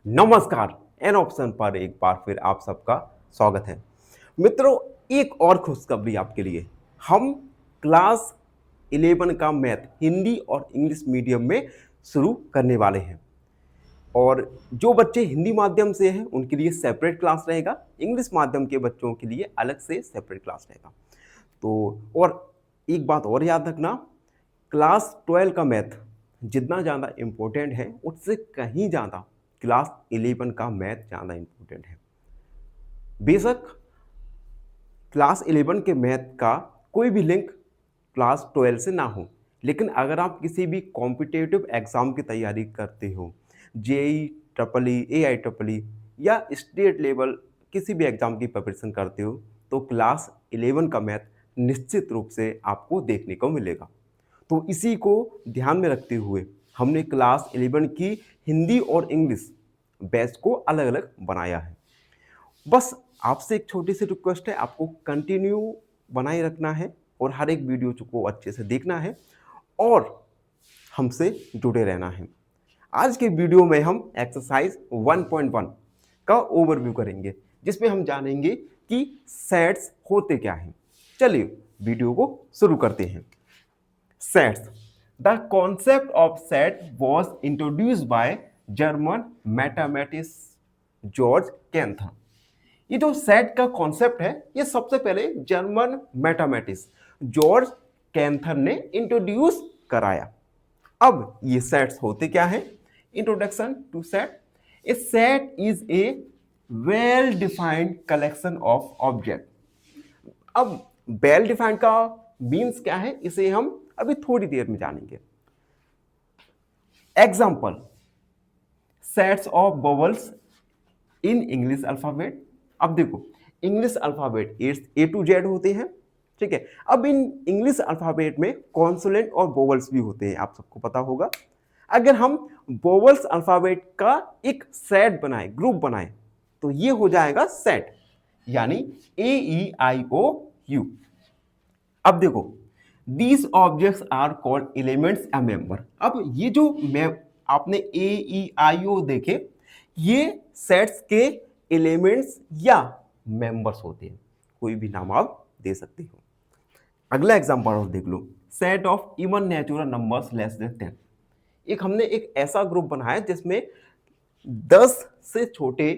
नमस्कार। An option पर एक बार फिर आप सबका स्वागत है। मित्रों, एक और खुशखबरी आपके लिए। हम क्लास 11 का मैथ हिंदी और इंग्लिश मीडियम में शुरू करने वाले हैं। और जो बच्चे हिंदी माध्यम से हैं उनके लिए सेपरेट क्लास रहेगा, इंग्लिश माध्यम के बच्चों के लिए अलग से सेपरेट क्लास रहेगा। तो और एक बात और याद रखना, क्लास 12 का मैथ जितना ज़्यादा इम्पोर्टेंट है उससे कहीं ज़्यादा क्लास 11 का मैथ ज़्यादा इम्पोर्टेंट है। बेशक क्लास 11 के मैथ का कोई भी लिंक क्लास 12 से ना हो, लेकिन अगर आप किसी भी कॉम्पिटिटिव एग्ज़ाम की तैयारी करते हो, JE triple E, AI triple E या स्टेट लेवल किसी भी एग्ज़ाम की प्रिपरेशन करते हो, तो क्लास 11 का मैथ निश्चित रूप से आपको देखने को मिलेगा। तो इसी को ध्यान में रखते हुए हमने क्लास 11 की हिंदी और इंग्लिश बैच को अलग अलग बनाया है। बस आपसे एक छोटी सी रिक्वेस्ट है, आपको कंटिन्यू बनाए रखना है और हर एक वीडियो को अच्छे से देखना है और हमसे जुड़े रहना है। आज के वीडियो में हम एक्सरसाइज 1.1 का ओवरव्यू करेंगे, जिसमें हम जानेंगे कि सेट्स होते क्या हैं। चलिए वीडियो को शुरू करते हैं। Sets. The concept of set was introduced by German mathematician George Cantor. ये जो सेट का कॉन्सेप्ट है, ये सबसे पहले जर्मन मैथमेटिक्स जॉर्ज कैंथर ने इंट्रोड्यूस कराया। अब ये सेट्स होते क्या हैं? Introduction to set. A set is a well defined collection of object. अब वेल डिफाइंड का मीन्स क्या है, इसे हम अभी थोड़ी देर में जानेंगे। Example, sets of vowels in English alphabet. अब देखो, English alphabet A to Z होते हैं, ठीक है। अब इन इंग्लिश अल्फाबेट में कॉन्सोनेंट और वोवल्स भी होते हैं, आप सबको पता होगा। अगर हम वोवल्स अल्फाबेट का एक सेट बनाए, ग्रुप बनाए, तो ये हो जाएगा सेट, यानी AEIOU। अब देखो, these objects are called elements a member. अब ये जो आपने AEIO देखे, ये सेट्स के एलिमेंट्स या मेंबर्स होते हैं, कोई भी नाम आप दे सकते हो। अगला एग्जांपल और देख लो, set of even natural numbers less than 10। एक हमने एक ऐसा ग्रुप बनाया जिसमें 10 से छोटे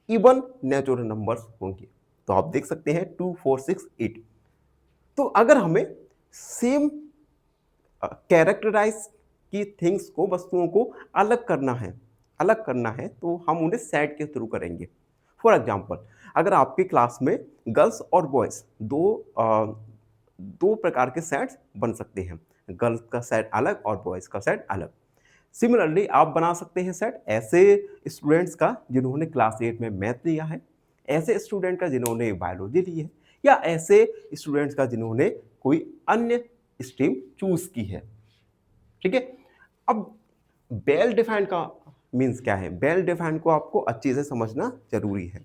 इवन नेचुरल नंबर्स होंगे। तो आप देख सकते हैं 2, 4, 6, 8। तो अगर हमें सेम कैरेक्टराइज की थिंग्स को, वस्तुओं को अलग करना है तो हम उन्हें सेट के थ्रू करेंगे। फॉर एग्जाम्पल, अगर आपकी क्लास में गर्ल्स और बॉयज दो प्रकार के सेट्स बन सकते हैं, गर्ल्स का सेट अलग और बॉयज का सेट अलग। सिमिलरली आप बना सकते हैं सेट ऐसे स्टूडेंट्स का जिन्होंने क्लास 8 में मैथ लिया है, ऐसे स्टूडेंट का जिन्होंने बायोलॉजी ली है, या ऐसे स्टूडेंट्स का जिन्होंने कोई अन्य स्ट्रीम चूज की है, ठीक है। अब वेल डिफाइंड का मीन्स क्या है? वेल डिफाइंड को आपको अच्छे से समझना जरूरी है।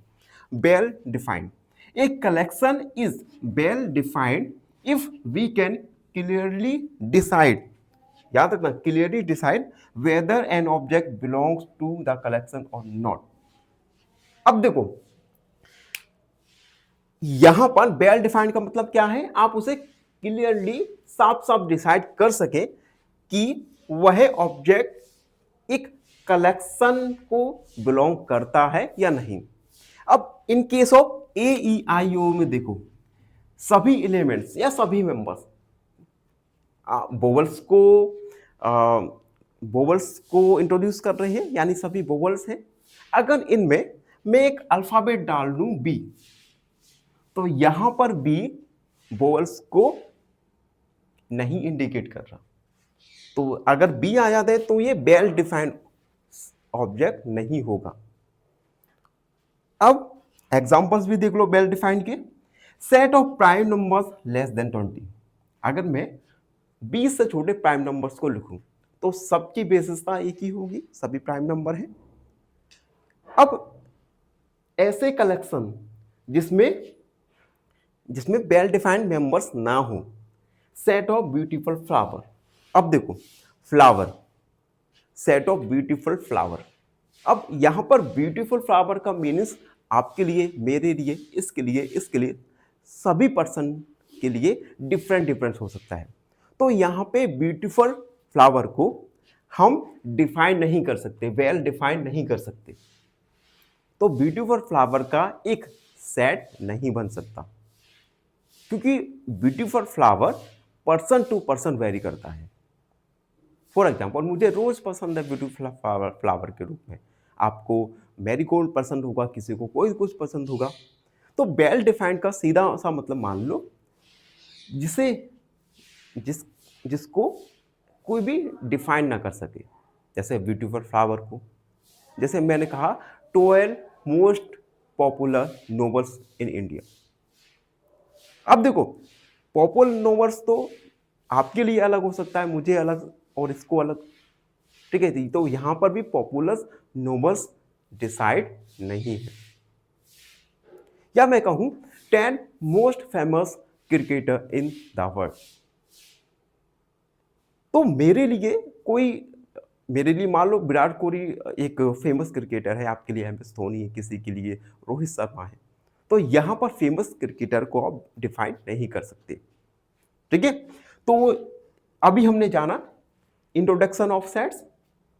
Well defined, a collection is well defined if we can clearly decide, याद रखना, clearly decide whether an object belongs to the collection और नॉट। अब देखो, यहां पर वेल डिफाइंड का मतलब क्या है? आप उसे क्लियरली साफ साफ डिसाइड कर सके कि वह ऑब्जेक्ट एक कलेक्शन को बिलोंग करता है या नहीं। अब इन केस ऑफ AEIO में देखो, सभी एलिमेंट्स या सभी मेंबर्स वोवल्स को इंट्रोड्यूस कर रहे हैं, यानी सभी वोवल्स हैं। अगर इनमें मैं एक अल्फाबेट डाल दूं B, तो यहां पर B वोवल्स को नहीं इंडिकेट कर रहा। तो अगर B आ जाता है तो ये वेल डिफाइंड ऑब्जेक्ट नहीं होगा। अब एग्जांपल्स भी देख लो वेल डिफाइंड के। Set of prime numbers less then 20। अगर मैं 20 से छोटे प्राइम नंबर्स को लिखूं तो सबकी बेसिसता एक ही होगी, सभी प्राइम नंबर हैं। अब ऐसे कलेक्शन जिसमें वेल डिफाइंड मेंबर्स ना हो, सेट ऑफ ब्यूटीफुल फ्लावर। अब देखो, flower, set of beautiful flower. अब यहाँ पर ब्यूटीफुल फ्लावर का मीनिंग्स आपके लिए, मेरे लिए, इसके लिए सभी पर्सन के लिए डिफरेंट डिफरेंट हो सकता है। तो यहाँ पे ब्यूटीफुल फ्लावर को हम डिफाइन नहीं कर सकते, वेल डिफाइन नहीं कर सकते। तो ब्यूटीफुल फ्लावर का एक सेट नहीं बन सकता, क्योंकि beautiful flower person to person vary करता है। फॉर एग्जाम्पल, मुझे रोज पसंद है ब्यूटीफुल फ्लावर के रूप में, आपको मैरीगोल्ड पसंद होगा, किसी को कोई कुछ पसंद होगा। तो वेल डिफाइंड का सीधा सा मतलब मान लो जिसे जिसको कोई भी डिफाइन ना कर सके, जैसे ब्यूटीफुल फ्लावर को, जैसे मैंने कहा 12 most popular novels in India. अब देखो, पॉपुलर नॉवेल्स तो आपके लिए अलग हो सकता है, मुझे अलग और इसको अलग, ठीक है। तो यहां पर भी पॉपुलर नॉवेल्स डिसाइड नहीं है। या मैं कहूं 10 most famous cricketer in the world. तो मेरे लिए मान लो विराट कोहली एक फेमस क्रिकेटर है, आपके लिए MS धोनी है, किसी के लिए रोहित शर्मा है। तो यहां पर फेमस क्रिकेटर को आप डिफाइन नहीं कर सकते, ठीक है। तो अभी हमने जाना इंट्रोडक्शन ऑफ सेट्स,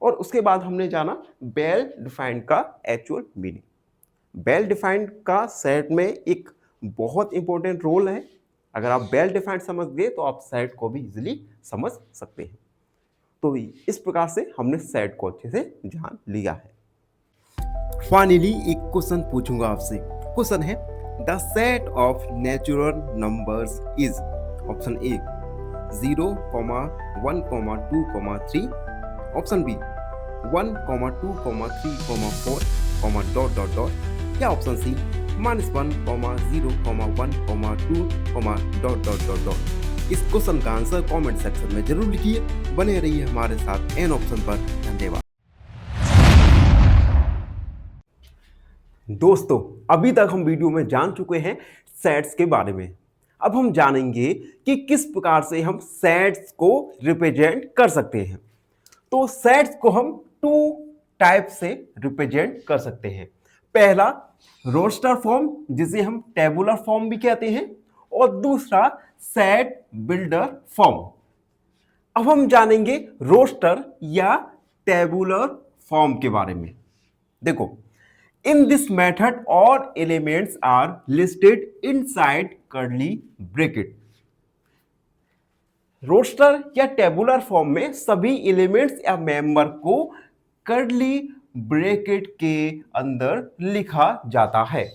और उसके बाद हमने जाना वेल डिफाइंड का एक्चुअल मीनिंग। वेल डिफाइंड का सेट में एक बहुत इंपॉर्टेंट रोल है। अगर आप वेल डिफाइंड समझ गए तो आप सेट को भी इजीली समझ सकते हैं। तो इस प्रकार से हमने सेट को अच्छे से जान लिया है। फाइनली एक क्वेश्चन पूछूंगा आपसे। क्वेश्चन है, the set of natural numbers is option A 0, 1, 2, 3, option B 1, 2, 3, 4, dot dot dot, या option C -1, 0, 1, 2, dot dot dot dot. इस क्वेश्चन का आंसर कमेंट सेक्शन में जरूर लिखिए। बने रहिए हमारे साथ एन ऑप्शन पर। धन्यवाद दोस्तों, अभी तक हम वीडियो में जान चुके हैं सेट्स के बारे में। अब हम जानेंगे कि किस प्रकार से हम सेट्स को रिप्रेजेंट कर सकते हैं। तो सेट्स को हम 2 टाइप से रिप्रेजेंट कर सकते हैं। पहला रोस्टर फॉर्म, जिसे हम टेबुलर फॉर्म भी कहते हैं, और दूसरा सेट बिल्डर फॉर्म। अब हम जानेंगे रोस्टर या टेबुलर फॉर्म के बारे में। देखो, in this method all elements are listed inside curly bracket. Roster या टेबुलर फॉर्म में सभी एलिमेंट्स या मेंबर को कर्ली ब्रैकेट के अंदर लिखा जाता है।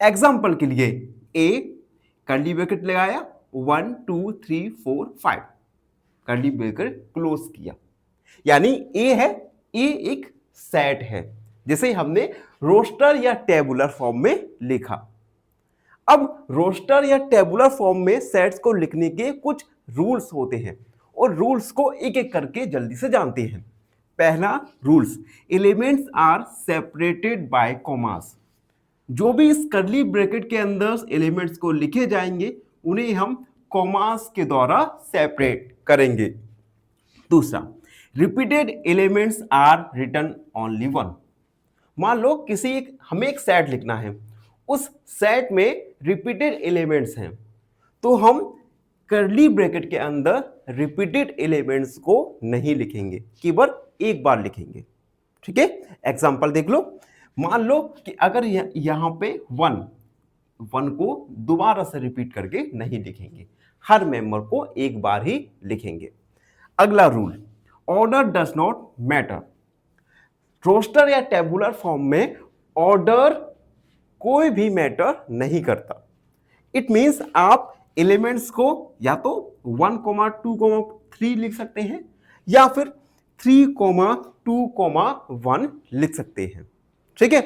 एग्जाम्पल के लिए ए कर्ली ब्रैकेट लगाया, 1, 2, 3, 4, 5, कर्ली ब्रैकेट क्लोज किया, यानी ए है, ए एक सेट है जिसे हमने रोस्टर या टेबुलर फॉर्म में लिखा। अब रोस्टर या टेबुलर फॉर्म में सेट्स को लिखने के कुछ रूल्स होते हैं, और रूल्स को एक एक करके जल्दी से जानते हैं। पहला rules, elements are separated by commas. जो भी इस कर्ली ब्रैकेट के अंदर एलिमेंट्स को लिखे जाएंगे उन्हें हम कॉमास के द्वारा सेपरेट करेंगे। दूसरा, repeated elements are written only one. मान लो हमें एक सेट लिखना है, उस सेट में रिपीटेड एलिमेंट्स हैं, तो हम कर्ली ब्रैकेट के अंदर रिपीटेड एलिमेंट्स को नहीं लिखेंगे, केवल एक बार लिखेंगे, ठीक है। एग्जांपल देख लो। मान लो कि अगर यहां पे 1 को दोबारा से रिपीट करके नहीं लिखेंगे, हर मेंबर को एक बार ही लिखेंगे। अगला rule, order does not matter. Roster या टेबुलर फॉर्म में ऑर्डर कोई भी मैटर नहीं करता। इट मींस आप एलिमेंट्स को या तो 1, 2, 3 लिख सकते हैं, या फिर 3, 2, 1 लिख सकते हैं, ठीक है।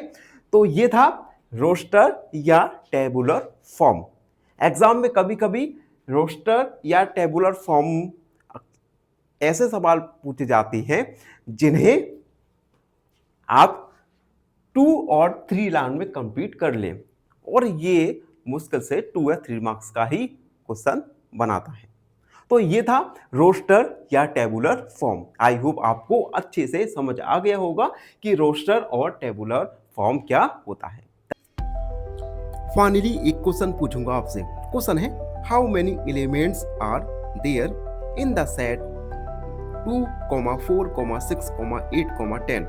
तो ये था रोस्टर या टेबुलर फॉर्म। एग्जाम में कभी कभी रोस्टर या टेबुलर फॉर्म ऐसे सवाल पूछे जाते हैं जिन्हें आप 2 और 3 लाइन में कंप्लीट कर लें, और ये मुश्किल से 2 या 3 मार्क्स का ही क्वेश्चन बनाता है। तो ये था रोस्टर या टेबुलर फॉर्म। आई होप आपको अच्छे से समझ आ गया होगा कि रोस्टर और टेबुलर फॉर्म क्या होता है। फाइनली एक क्वेश्चन पूछूंगा आपसे। क्वेश्चन है, how many elements are there in the set 2, 4, 6, 8, 10?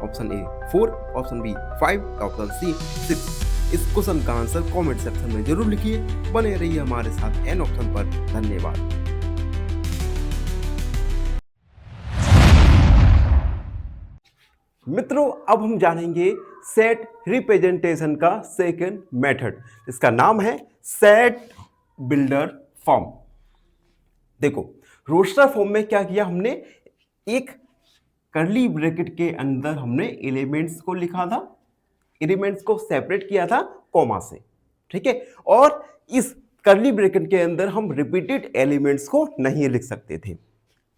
Option A 4, option B 5, option C 6। इस क्वेश्चन का आंसर कमेंट सेक्शन में जरूर लिखिए। बने रहिए हमारे साथ एन ऑप्शन पर। धन्यवाद। मित्रों, अब हम जानेंगे सेट रिप्रेजेंटेशन का सेकंड मेथड। इसका नाम है सेट बिल्डर फॉर्म। देखो, रोस्टर फॉर्म में क्या किया हमने, एक कर्ली ब्रैकेट के अंदर हमने एलिमेंट्स को लिखा था, एलिमेंट्स को सेपरेट किया था कॉमा से, ठीक है। और इस कर्ली ब्रैकेट के अंदर हम रिपीटेड एलिमेंट्स को नहीं लिख सकते थे।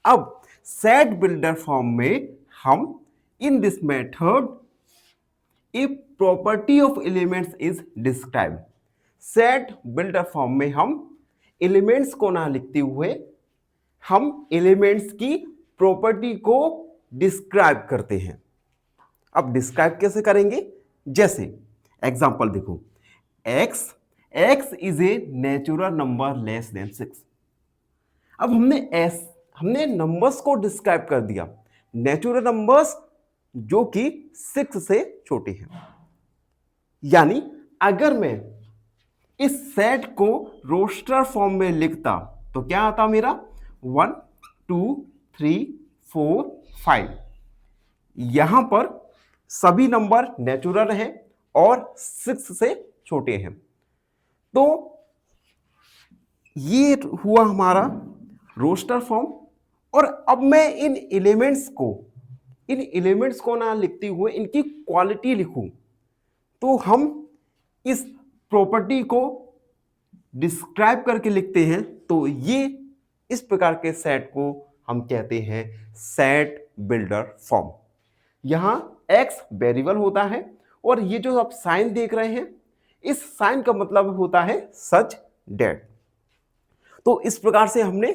अब सेट बिल्डर फॉर्म में हम इन this method a property of elements is describe. Set builder form में हम एलिमेंट्स को ना लिखते हुए हम एलिमेंट्स की प्रॉपर्टी को डिस्क्राइब करते हैं। अब डिस्क्राइब कैसे करेंगे, जैसे एग्जांपल देखो, x is a natural number less than 6। अब हमने नंबर्स को डिस्क्राइब कर दिया, नेचुरल नंबर्स जो कि 6 से छोटे हैं। यानी अगर मैं इस सेट को रोस्टर फॉर्म में लिखता तो क्या आता मेरा 1, 2, 3, 4, 5। यहां पर सभी नंबर नेचुरल हैं और 6 से छोटे हैं। तो ये हुआ हमारा रोस्टर फॉर्म। और अब मैं इन एलिमेंट्स को ना लिखते हुए इनकी क्वालिटी लिखूं, तो हम इस प्रॉपर्टी को डिस्क्राइब करके लिखते हैं। तो ये इस प्रकार के सेट को हम कहते हैं सेट बिल्डर फॉर्म। यहां x वेरिएबल होता है और ये जो आप साइन देख रहे हैं, इस साइन का मतलब होता है सच डेट। तो इस प्रकार से हमने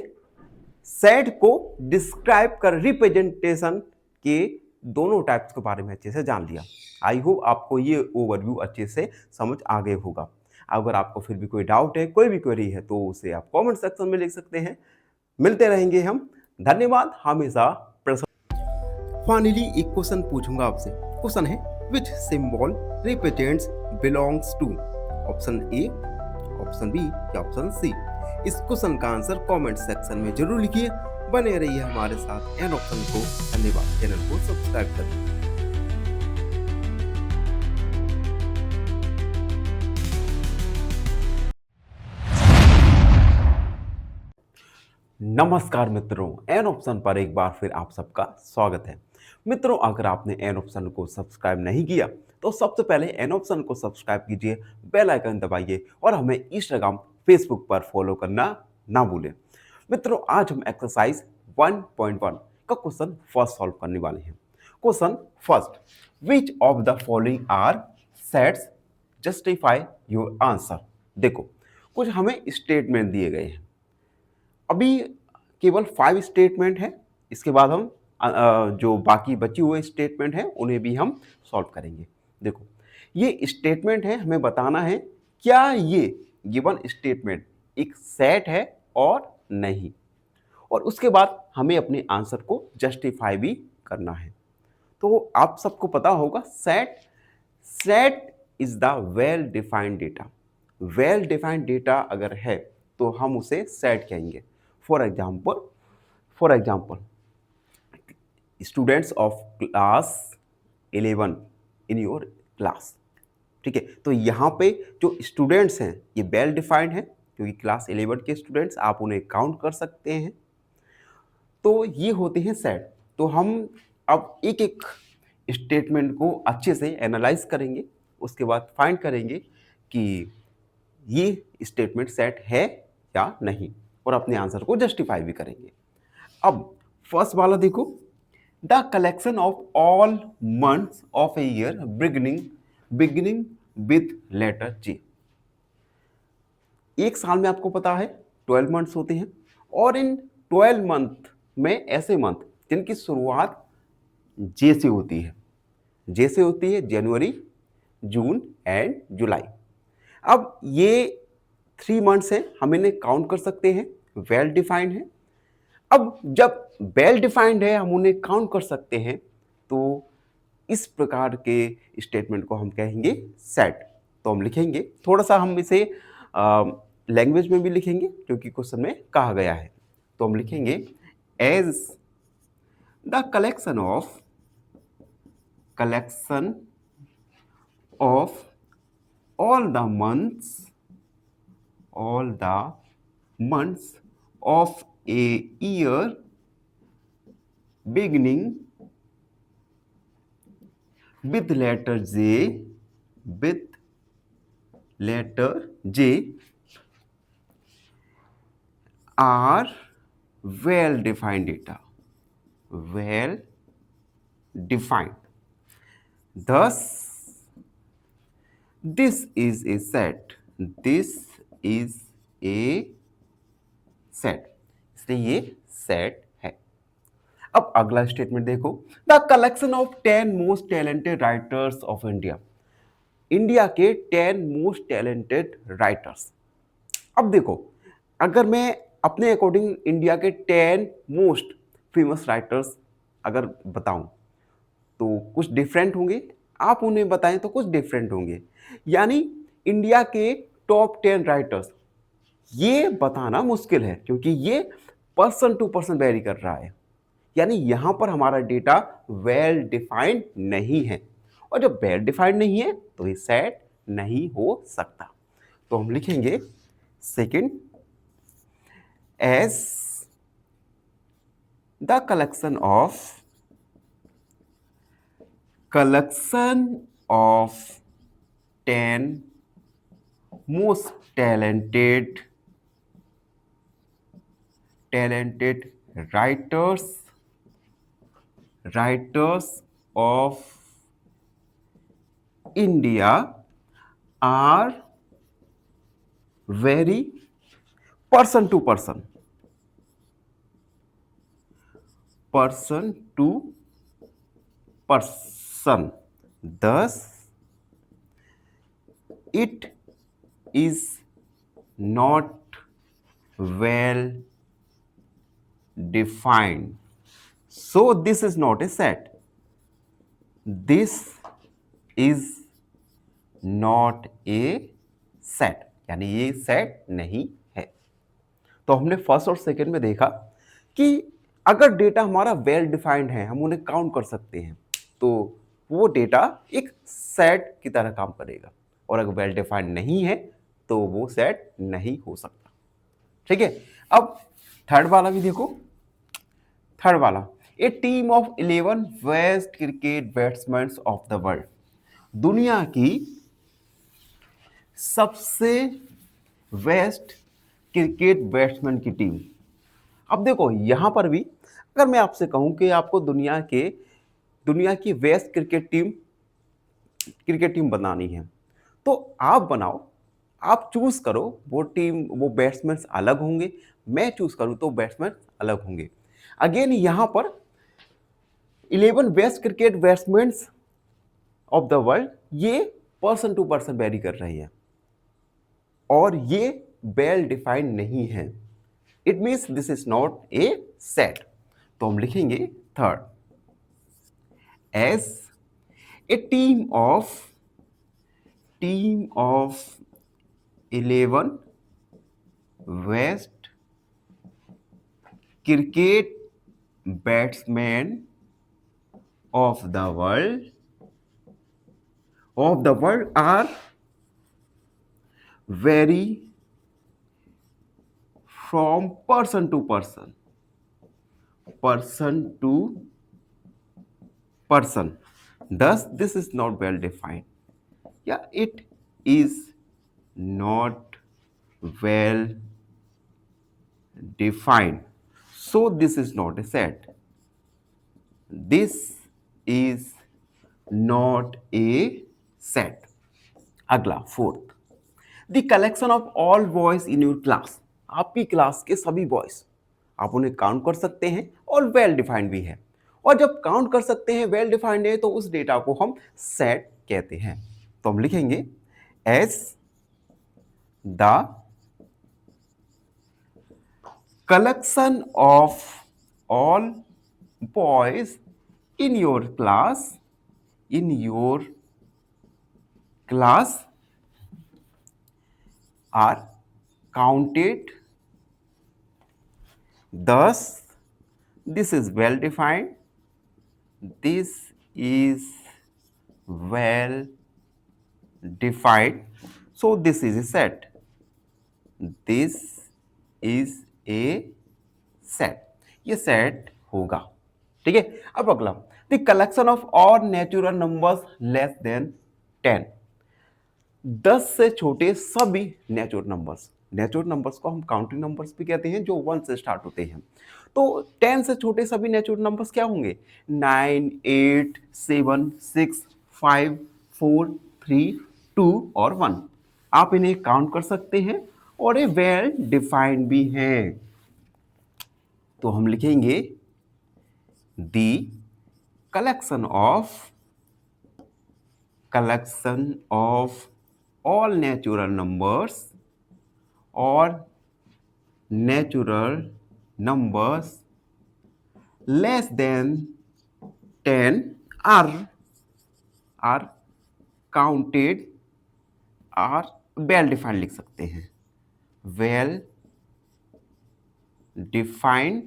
सेट को डिस्क्राइब कर रिप्रेजेंटेशन के दोनों टाइप्स के बारे में अच्छे से जान लिया। आई होप आपको ये ओवरव्यू अच्छे से समझ आ गए होगा। अगर आपको फिर भी कोई डाउट है, कोई भी क्वेरी है, तो उसे आप कमेंट सेक्शन में लिख सकते हैं। मिलते रहेंगे हम। धन्यवाद। हमेशा फाइनली एक क्वेश्चन पूछूंगा आपसे। क्वेश्चन है, which symbol represents belongs to? Option A, option B या ऑप्शन सी? इस क्वेश्चन का आंसर कमेंट सेक्शन में जरूर लिखिए। बने रहिए हमारे साथ एन ऑप्शन को। धन्यवाद। चैनल को सब्सक्राइब करें। नमस्कार मित्रों, एन ऑप्शन पर एक बार फिर आप सबका स्वागत है। मित्रों, अगर आपने एन ऑप्शन को सब्सक्राइब नहीं किया तो सबसे पहले एन ऑप्शन को सब्सक्राइब कीजिए, बेल आइकन दबाइए और हमें इंस्टाग्राम, फेसबुक पर फॉलो करना ना भूलें। मित्रों, आज हम एक्सरसाइज 1.1 का क्वेश्चन फर्स्ट सॉल्व करने वाले हैं। Question first, which of the following are sets justify your answer. देखो, कुछ हमें स्टेटमेंट दिए गए हैं। अभी केवल 5 स्टेटमेंट है। इसके बाद हम जो बाकी बची हुए स्टेटमेंट हैं उन्हें भी हम सॉल्व करेंगे। देखो, ये स्टेटमेंट है, हमें बताना है क्या ये गिवन स्टेटमेंट एक सेट है और नहीं। और उसके बाद हमें अपने आंसर को जस्टिफाई भी करना है। तो आप सबको पता होगा set is the well defined data. Well defined data अगर है तो हम उसे सेट कहेंगे। For example students of class 11 in your class, ठीक है। तो यहाँ पे जो स्टूडेंट्स हैं ये वेल डिफाइंड है, क्योंकि क्लास 11 के स्टूडेंट्स आप उन्हें काउंट कर सकते हैं। तो ये होते हैं सेट। तो हम अब एक एक स्टेटमेंट को अच्छे से एनालाइज करेंगे, उसके बाद फाइंड करेंगे कि ये स्टेटमेंट सेट है या नहीं, और अपने आंसर को जस्टिफाई भी करेंगे। अब फर्स्ट वाला देखो, the collection of all months of a year beginning with letter J. एक साल में आपको पता है 12 मंथ्स होते हैं और इन 12 मंथ में ऐसे मंथ जिनकी शुरुआत जे से होती है, जैसे होती है जनवरी, जून एंड जुलाई। अब ये 3 मंथ्स हैं, हम इन्हें काउंट कर सकते हैं, वेल डिफाइंड है। अब जब वेल डिफाइंड है हम उन्हें काउंट कर सकते हैं, तो इस प्रकार के स्टेटमेंट को हम कहेंगे सेट। तो हम लिखेंगे, थोड़ा सा हम इसे लैंग्वेज में भी लिखेंगे क्योंकि क्वेश्चन में कहा गया है। तो हम लिखेंगे as the collection of all the months of a year beginning with letter J are well defined data, well defined. Thus this is a set, इसलिए ये सेट है। अब अगला स्टेटमेंट देखो, the collection of 10 most talented writers of India, India के 10 most talented writers. अब देखो, अगर मैं अपने अकॉर्डिंग इंडिया के 10 मोस्ट फेमस राइटर्स अगर बताऊं तो कुछ डिफरेंट होंगे, आप उन्हें बताएं तो कुछ डिफरेंट होंगे। यानी इंडिया के टॉप 10 राइटर्स ये बताना मुश्किल है क्योंकि ये पर्सन टू पर्सन वेरी कर रहा है। यानी यहां पर हमारा डेटा वेल डिफाइंड नहीं है, और जब वेल डिफाइंड नहीं है तो ये सेट नहीं हो सकता। तो हम लिखेंगे second, as the collection of 10 most talented writers of India are very person to person thus it is not well defined, so this is not a set, this is not a set, यानी ये set नहीं है। तो हमने first और second में देखा कि अगर डेटा हमारा वेल डिफाइंड है, हम उन्हें काउंट कर सकते हैं, तो वो डेटा एक सेट की तरह काम करेगा, और अगर वेल डिफाइंड नहीं है तो वो सेट नहीं हो सकता। ठीक है, अब थर्ड वाला भी देखो। थर्ड वाला, a team of 11 best cricket batsman of the world, दुनिया की सबसे बेस्ट क्रिकेट बैट्समैन की टीम। अब देखो यहां पर भी अगर मैं आपसे कहूं कि आपको दुनिया की बेस्ट क्रिकेट टीम बनानी है, तो आप बनाओ, आप चूज करो, वो बैट्समैन अलग होंगे, मैं चूज करूं तो बैट्समैन अलग होंगे। अगेन यहां पर 11 best cricket batsman of the world, ये पर्सन टू पर्सन वेरी कर रही है, और ये वेल डिफाइंड नहीं है। It means this is not a set. तो हम लिखेंगे third, as a team of 11 best cricket batsman of the world are vary from person to person thus this is not well defined, yeah, it is not well defined, so this is not a set, this is not a set। अगला fourth, the collection of all boys in your class, आपकी class के सभी boys, आप उन्हें count कर सकते हैं और वेल डिफाइंड भी है। और जब काउंट कर सकते हैं, वेल डिफाइंड है, तो उस डेटा को हम सेट कहते हैं। तो हम लिखेंगे as the collection of all boys in your class are counted. Thus, this is well defined. This is well defined. So this is a set. This is a set. ये set होगा। ठीक है। अब अगला, the collection of all natural numbers less than 10। 10 से छोटे सभी natural numbers को हम काउंटिंग नंबर्स भी कहते हैं, जो 1 से स्टार्ट होते हैं। तो 10 से छोटे सभी नेचुरल नंबर्स क्या होंगे? 9, 8, 7, 6, 5, 4, 3, 2 और 1। आप इन्हें काउंट कर सकते हैं और ये वेल डिफाइंड भी हैं। तो हम लिखेंगे the collection of all natural numbers less than 10 are counted, are well defined लिख सकते हैं, well defined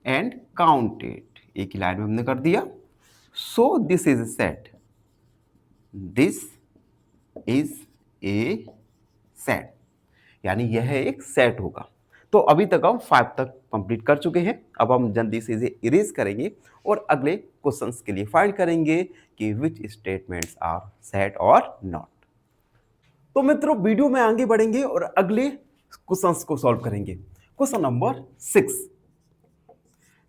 and counted। एक ही लाइन में हमने कर दिया। So this is a set, this is a set, यानी यह एक सेट होगा। तो अभी तक हम 5 तक कंप्लीट कर चुके हैं। अब हम जल्दी से इसे इरेज करेंगे और अगले क्वेश्चंस के लिए फाइंड करेंगे कि विच स्टेटमेंट्स आर सेट और नॉट। तो मित्रों, वीडियो में आगे बढ़ेंगे और अगले क्वेश्चंस को सॉल्व करेंगे। Question number 6,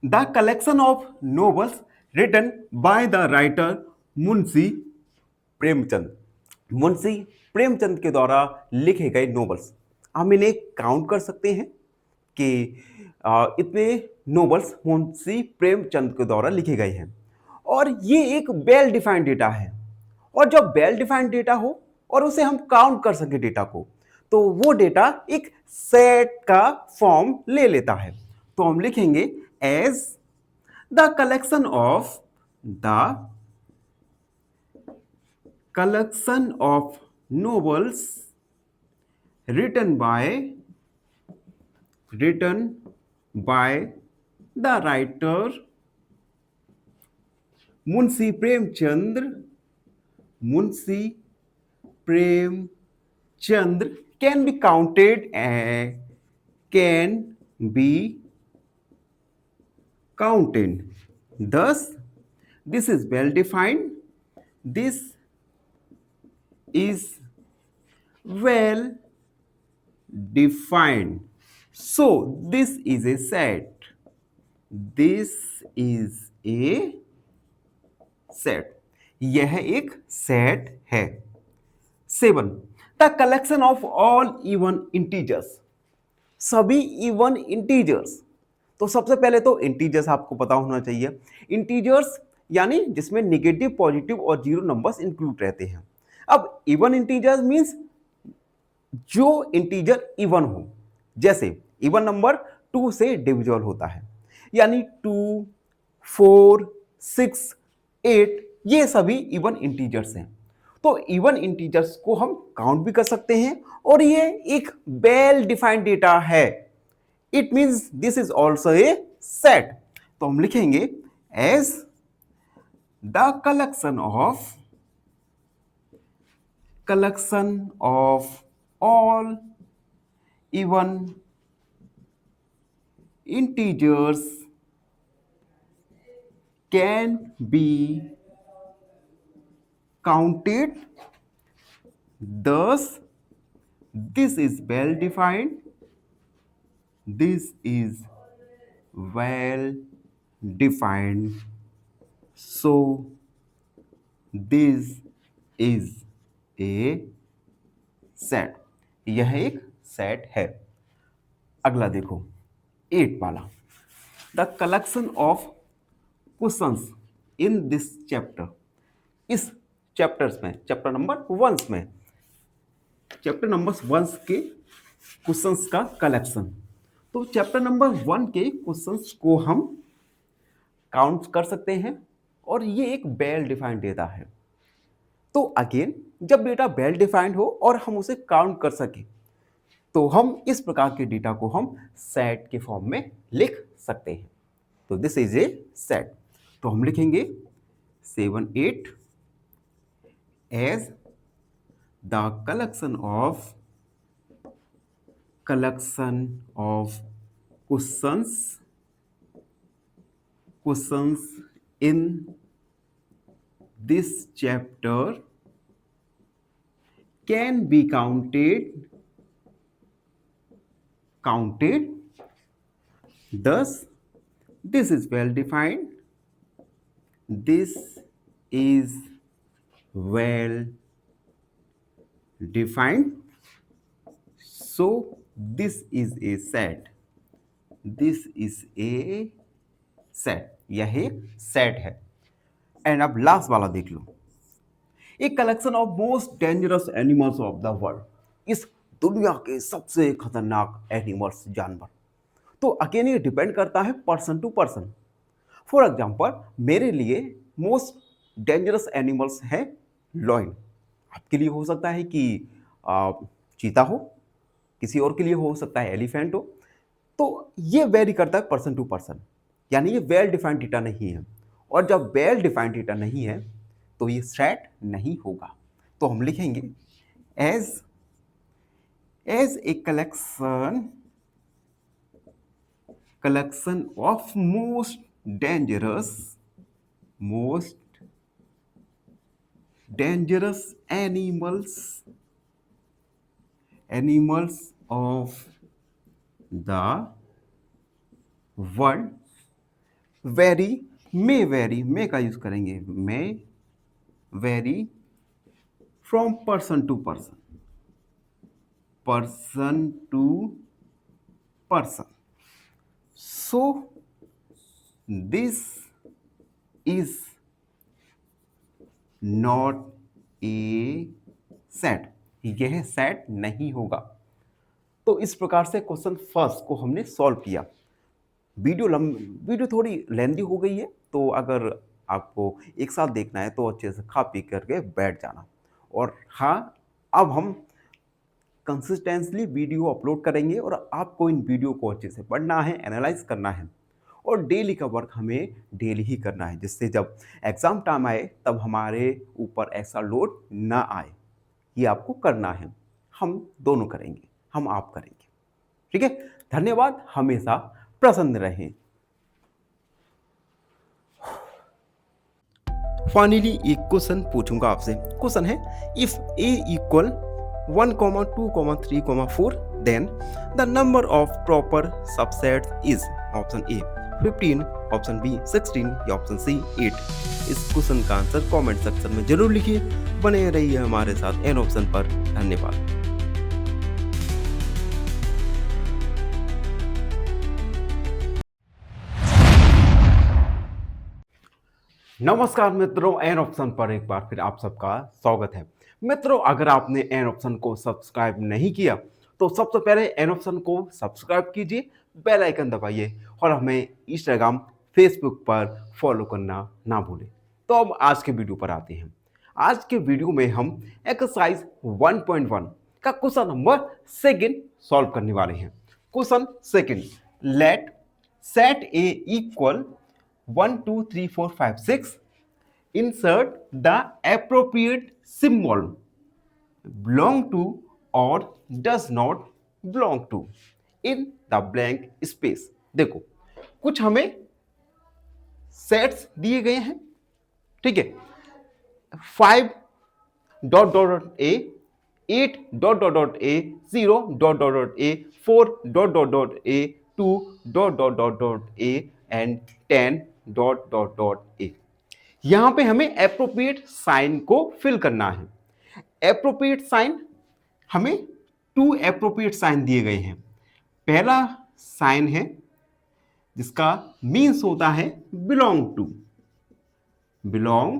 the collection of novels written by the writer Munshi Premchand. Munshi Premchand के द्वारा लिखे गए नोवेल्स, हम इन्हें काउंट कर सकते हैं कि इतने नोवेल्स मुंशी प्रेमचंद के द्वारा लिखे गए हैं। और ये एक वेल डिफाइंड डेटा है। और जब वेल डिफाइंड डेटा हो और उसे हम काउंट कर सके डेटा को, तो वो डेटा एक सेट का फॉर्म ले लेता है। तो हम लिखेंगे as the collection of novels written by the writer Munshi Premchand can be counted Thus, this is well defined. This is well defined. So this is a set. This is a set. यह एक set है। 7, the collection of all even integers. सभी even integers. तो सबसे पहले तो integers आपको पता होना चाहिए। इंटीजर्स यानी जिसमें नेगेटिव, पॉजिटिव और जीरो नंबर्स इंक्लूड रहते हैं। अब इवन इंटीजर्स मींस जो इंटीजर इवन हो। जैसे इवन नंबर 2 से डिविजिबल होता है, यानी 2, 4, 6, 8 ये सभी इवन इंटीजर्स हैं। तो इवन इंटीजर्स को हम काउंट भी कर सकते हैं और ये एक वेल डिफाइंड डेटा है। It means this is also a set. तो हम लिखेंगे as the collection of all even integers can be counted. Thus, this is well defined. This is well defined. So, this is a set. यह एक set है। अगला देखो, 8 वाला, the collection of questions in this chapter, इस chapters में, chapter number 1 में, chapter number 1 के क्वेश्चंस का कलेक्शन। तो चैप्टर नंबर 1 के क्वेश्चंस को हम काउंट कर सकते हैं और ये एक वेल डिफाइंड डेटा है। तो अगेन, जब डेटा वेल डिफाइंड हो और हम उसे काउंट कर सके तो हम इस प्रकार के डेटा को हम सेट के फॉर्म में लिख सकते हैं। तो दिस इज ए सेट। तो हम लिखेंगे 7 8 as the collection of questions in this chapter can be counted thus this is well defined, this is well defined, so this is a set, this is a set, यह एक set है। And अब last वाला देख लो, एक collection of most dangerous animals of the world, इस दुनिया के सबसे खतरनाक एनिमल्स, जानवर। तो अगेन ये डिपेंड करता है person to person. For example, मेरे लिए मोस्ट डेंजरस एनिमल्स है लॉयन, आपके लिए हो सकता है कि चीता हो, किसी और के लिए हो सकता है एलिफेंट हो। तो ये वेरी करता है पर्सन टू पर्सन, यानी ये वेल डिफाइंड डेटा नहीं है। और जब वेल डिफाइंड डेटा नहीं है तो ये सेट नहीं होगा। तो हम लिखेंगे as a collection of most dangerous animals of the world may का यूज करेंगे, may vary from person to person, so this is not a set, यह सेट नहीं होगा। तो इस प्रकार से क्वेश्चन फर्स्ट को हमने सॉल्व किया। वीडियो थोड़ी लेंदी हो गई है, तो अगर आपको एक साथ देखना है तो अच्छे से खा पी करके बैठ जाना। और हाँ, अब हम कंसिस्टेंटली वीडियो अपलोड करेंगे और आपको इन वीडियो को अच्छे से पढ़ना है, एनालाइज करना है और डेली का वर्क हमें डेली ही करना है, जिससे जब एग्ज़ाम टाइम आए तब हमारे ऊपर ऐसा लोड ना आए। ये आपको करना है, हम दोनों करेंगे, हम आप करेंगे। ठीक है, धन्यवाद, हमेशा प्रसन्न रहें। फाइनली एक क्वेश्चन पूछूंगा आपसे। क्वेश्चन है, if a equal 1, 2, 3, 4 then the number of proper subsets is option A 15, option B 16 या ऑप्शन सी 8। इस क्वेश्चन का आंसर कमेंट सेक्शन में जरूर लिखिए। बने रहिए हमारे साथ एन ऑप्शन पर। धन्यवाद। नमस्कार मित्रों, एन ऑप्शन पर एक बार फिर आप सबका स्वागत है। मित्रों, अगर आपने एन ऑप्शन को सब्सक्राइब नहीं किया तो सबसे पहले एन ऑप्शन को सब्सक्राइब कीजिए, बेल आइकन दबाइए और हमें इंस्टाग्राम, फेसबुक पर फॉलो करना ना भूलें। तो अब आज के वीडियो पर आते हैं। आज के वीडियो में हम एक्सरसाइज 1.1 का क्वेश्चन नंबर 2 सॉल्व करने वाले हैं। Question 2, let set A equal 1, 2, 3, 4, 5, 6. Insert the appropriate symbol belong to or does not belong to in the blank space. देखो, कुछ हमें सेट्स दिए गए हैं, ठीक है। 5 dot dot A, 8 dot dot dot A, 0 dot dot dot A, 4 dot dot dot A, 2 dot dot dot dot A and 10 dot dot dot ए। यहां पे हमें एप्रोप्रिएट साइन को फिल करना है। एप्रोप्रिएट साइन, हमें 2 एप्रोप्रिएट साइन दिए गए हैं। पहला साइन है जिसका मीन्स होता है बिलोंग टू, बिलोंग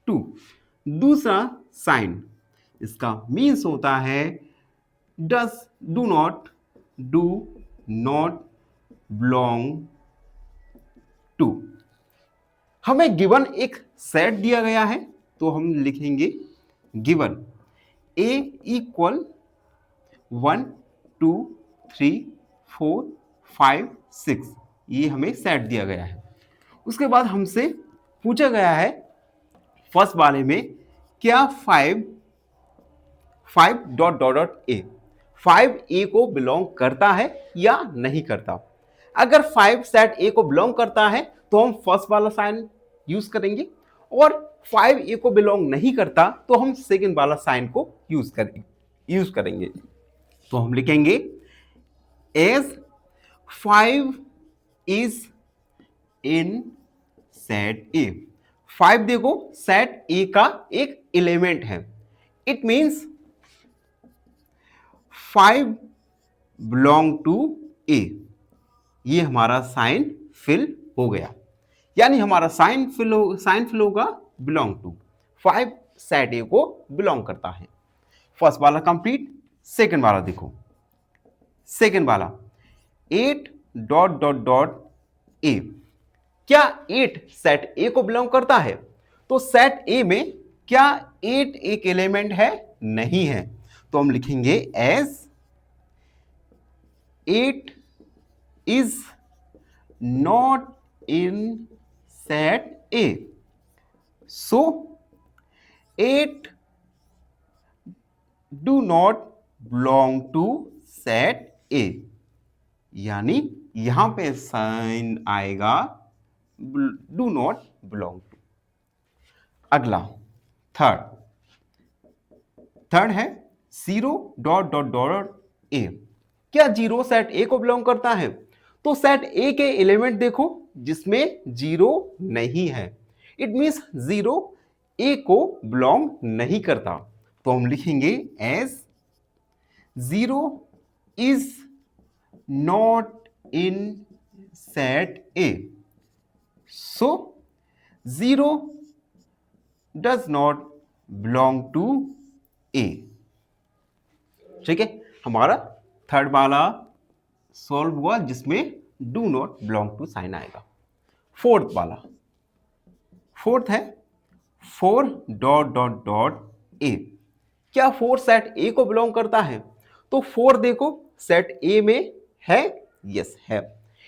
टू। दूसरा साइन, इसका मीन्स होता है does, do not, do not belong to. हमें गिवन एक सेट दिया गया है, तो हम लिखेंगे गिवन ए इक्वल 1 2 3 4 5 6, ये हमें सेट दिया गया है। उसके बाद हमसे पूछा गया है फर्स्ट वाले में, क्या 5 डॉट डॉट डॉट ए, 5 ए को बिलोंग करता है या नहीं करता। अगर 5 सेट ए को बिलोंग करता है तो हम फर्स्ट वाला साइन यूज करेंगे, और 5 ए को बिलोंग नहीं करता तो हम सेकंड वाला साइन को यूज करेंगे। तो हम लिखेंगे as 5 is in set A. 5 देखो सेट ए का एक एलिमेंट है, it means 5 belong to A. ये हमारा साइन फिल हो गया, यानी हमारा साइन फिल होगा बिलोंग टू। 5 सेट ए को बिलोंग करता है। फर्स्ट वाला कंप्लीट। सेकंड वाला देखो, सेकंड वाला 8 डॉट डॉट डॉट ए, क्या 8 सेट ए को बिलोंग करता है। तो सेट ए में क्या 8 एक एलिमेंट है, नहीं है, तो हम लिखेंगे as 8 is not in set A, so 8 do not belong to set A, यानी यहां पे साइन आएगा डू नॉट बिलोंग टू। अगला थर्ड है 0 डॉट डॉट डॉट ए, क्या 0 सेट ए को बिलोंग करता है। तो सेट ए के एलिमेंट देखो जिसमें 0 नहीं है, इट मींस 0 ए को बिलोंग नहीं करता, तो हम लिखेंगे as 0 is not in set A, so 0 does not belong to a. ठीक है, हमारा थर्ड वाला सॉल्व हुआ जिसमें do not belong to sign आएगा। फोर्थ है 4 डॉट डॉट डॉट ए, क्या 4 सेट ए को बिलोंग करता है। तो 4 देखो सेट ए में है, यस है,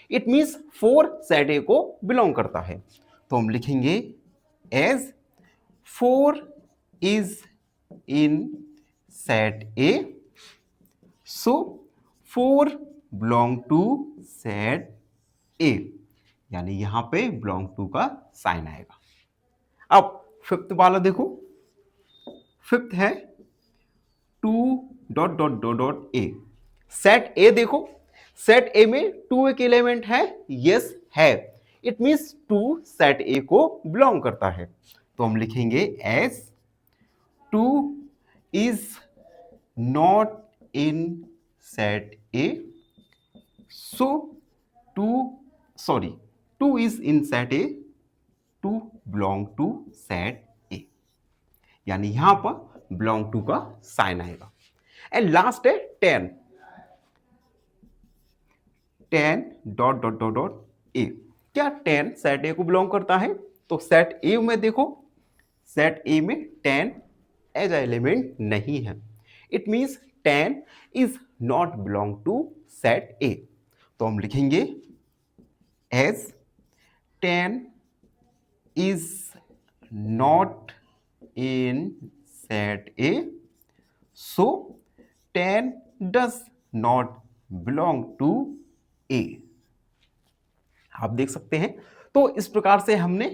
इट मींस 4 सेट ए को बिलोंग करता है, तो हम लिखेंगे as 4 is in set A, so 4 belong to set A, यानी यहां पे बिलोंग टू का साइन आएगा। अब फिफ्थ वाला देखो, फिफ्थ है 2 डॉट डॉट डॉट डॉट ए, सेट ए देखो सेट ए में 2 एक एलिमेंट है, यस है, इट मींस 2 सेट ए को बिलोंग करता है, तो हम लिखेंगे as 2 is not in set A, so 2 is in set A, 2 belong to set A, यानी यहां पर बिलोंग टू का साइन आएगा। एंड लास्ट है 10 dot dot dot dot A, क्या 10 सेट ए को बिलोंग करता है। तो सेट ए में देखो सेट ए में 10 एज एलिमेंट नहीं है, it means 10 is not belong to set a, तो हम लिखेंगे as 10 is not in set A, so 10 does not belong to a. आप देख सकते हैं, तो इस प्रकार से हमने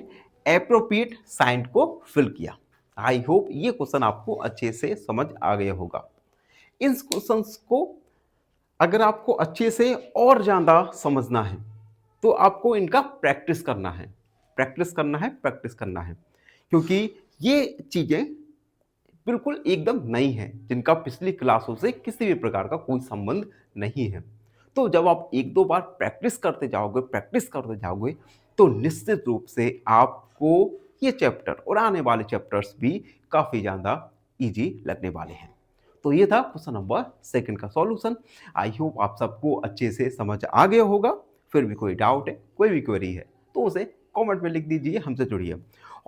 एप्रोप्रिएट साइन को फिल किया। आई होप ये क्वेश्चन आपको अच्छे से समझ आ गया होगा। इन क्वेश्चंस को अगर आपको अच्छे से और ज़्यादा समझना है तो आपको इनका प्रैक्टिस करना है, क्योंकि ये चीज़ें बिल्कुल एकदम नई हैं, जिनका पिछली क्लासों से किसी भी प्रकार का कोई संबंध नहीं है। तो जब आप एक दो बार प्रैक्टिस करते जाओगे तो निश्चित रूप से आपको ये चैप्टर और आने वाले चैप्टर्स भी काफ़ी ज़्यादा ईजी लगने वाले हैं। तो ये था क्वेश्चन नंबर सेकंड का सॉल्यूशन। आई होप आप सबको अच्छे से समझ आ गया होगा। फिर भी कोई डाउट है, कोई भी क्वेरी है तो उसे कमेंट में लिख दीजिए, हमसे जुड़िए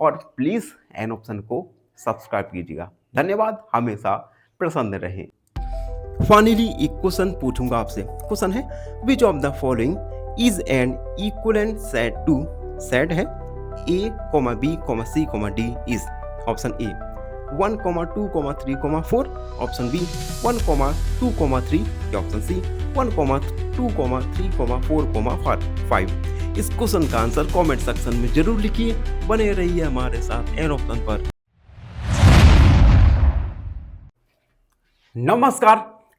और प्लीज़ एन ऑप्शन को सब्सक्राइब कीजिएगा। धन्यवाद, हमेशा प्रसन्न रहें। फाइनली एक क्वेश्चन पूछूंगा आपसे। क्वेश्चन है which of the following is an equivalent set to, set है A, B, C, D is option A 1, 2, 3, 4, option B 1, 2, 3 या ऑप्शन सी 1, 2, 3, 4, 5। इस क्वेश्चन का आंसर कमेंट सेक्शन में जरूर लिखिए। बने रहिए हमारे साथ एन ऑप्शन पर। नमस्कार,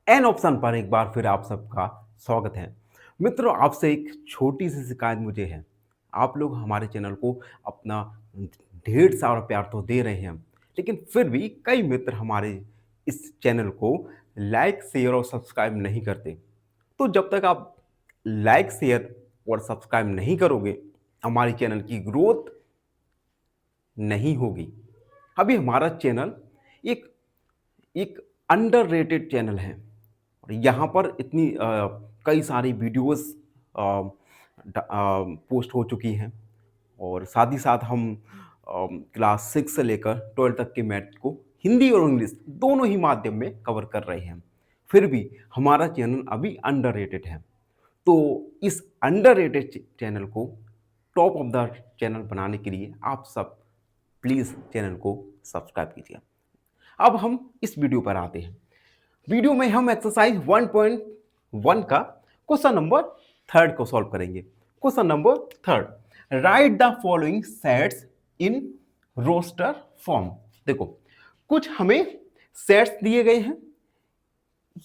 एन ऑप्शन पर एक बार फिर आप सबका स्वागत है। मित्रों, आपसे एक छोटी सी शिकायत मुझे है। आप लोग हमारे चैनल को अपना ढेर सारा प्यार तो दे रहे हैं, लेकिन फिर भी कई मित्र हमारे इस चैनल को लाइक, शेयर और सब्सक्राइब नहीं करते। तो जब तक आप लाइक, शेयर और सब्सक्राइब नहीं करोगे, हमारे चैनल की ग्रोथ नहीं होगी। अभी हमारा चैनल एक अंडररेटेड चैनल है और यहाँ पर इतनी कई सारी वीडियोस पोस्ट हो चुकी हैं और साथ ही साथ हम क्लास 6 से लेकर 12 तक के मैथ को हिंदी और इंग्लिश दोनों ही माध्यम में कवर कर रहे हैं। फिर भी हमारा चैनल अभी अंडररेटेड है। तो इस अंडररेटेड चैनल को टॉप ऑफ द चैनल बनाने के लिए आप सब प्लीज़ चैनल को सब्सक्राइब कीजिए। अब हम इस वीडियो पर आते हैं। वीडियो में हम एक्सरसाइज 1.1 का क्वेश्चन नंबर 3 को सॉल्व करेंगे। Question number 3, write the following sets in roster form. देखो, कुछ हमें सेट्स दिए गए हैं।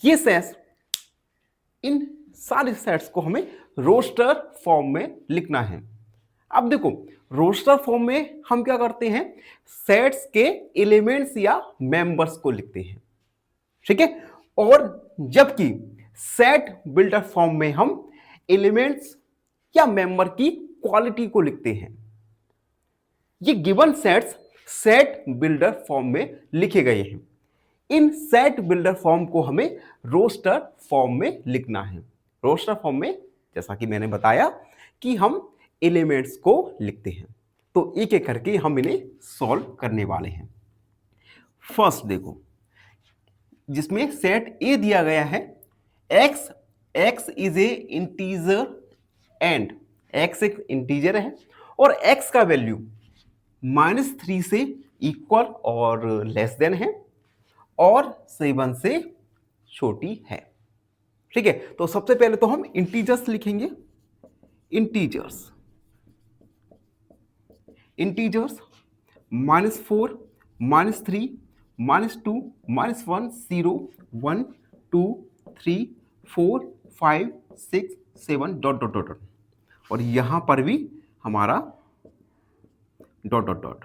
ये सेट्स, इन सारे सेट्स को हमें रोस्टर फॉर्म में लिखना है। अब देखो, रोस्टर फॉर्म में हम क्या करते हैं, सेट्स के एलिमेंट्स या मेंबर्स को लिखते हैं, ठीक है। और जबकि सेट बिल्डर फॉर्म में हम एलिमेंट्स या मेंबर की क्वालिटी को लिखते हैं। ये given sets set builder form में लिखे गए हैं। इन सेट बिल्डर फॉर्म को हमें रोस्टर फॉर्म में लिखना है। रोस्टर फॉर्म में जैसा कि मैंने बताया कि हम एलिमेंट्स को लिखते हैं। तो एक एक करके हम इन्हें सॉल्व करने वाले हैं। फर्स्ट देखो, जिसमें सेट ए दिया गया है, x is a integer and x एक इंटीजर है और x का वैल्यू -3 से इक्वल और लेस देन है और 7 से छोटी है, ठीक है। तो सबसे पहले तो हम इंटीजर्स लिखेंगे। Integers -4, -3, -2, -1, 0, 1, 2, 3, 4, 5, 6, 7 dot dot dot. और यहां पर भी हमारा डॉट डॉट डॉट,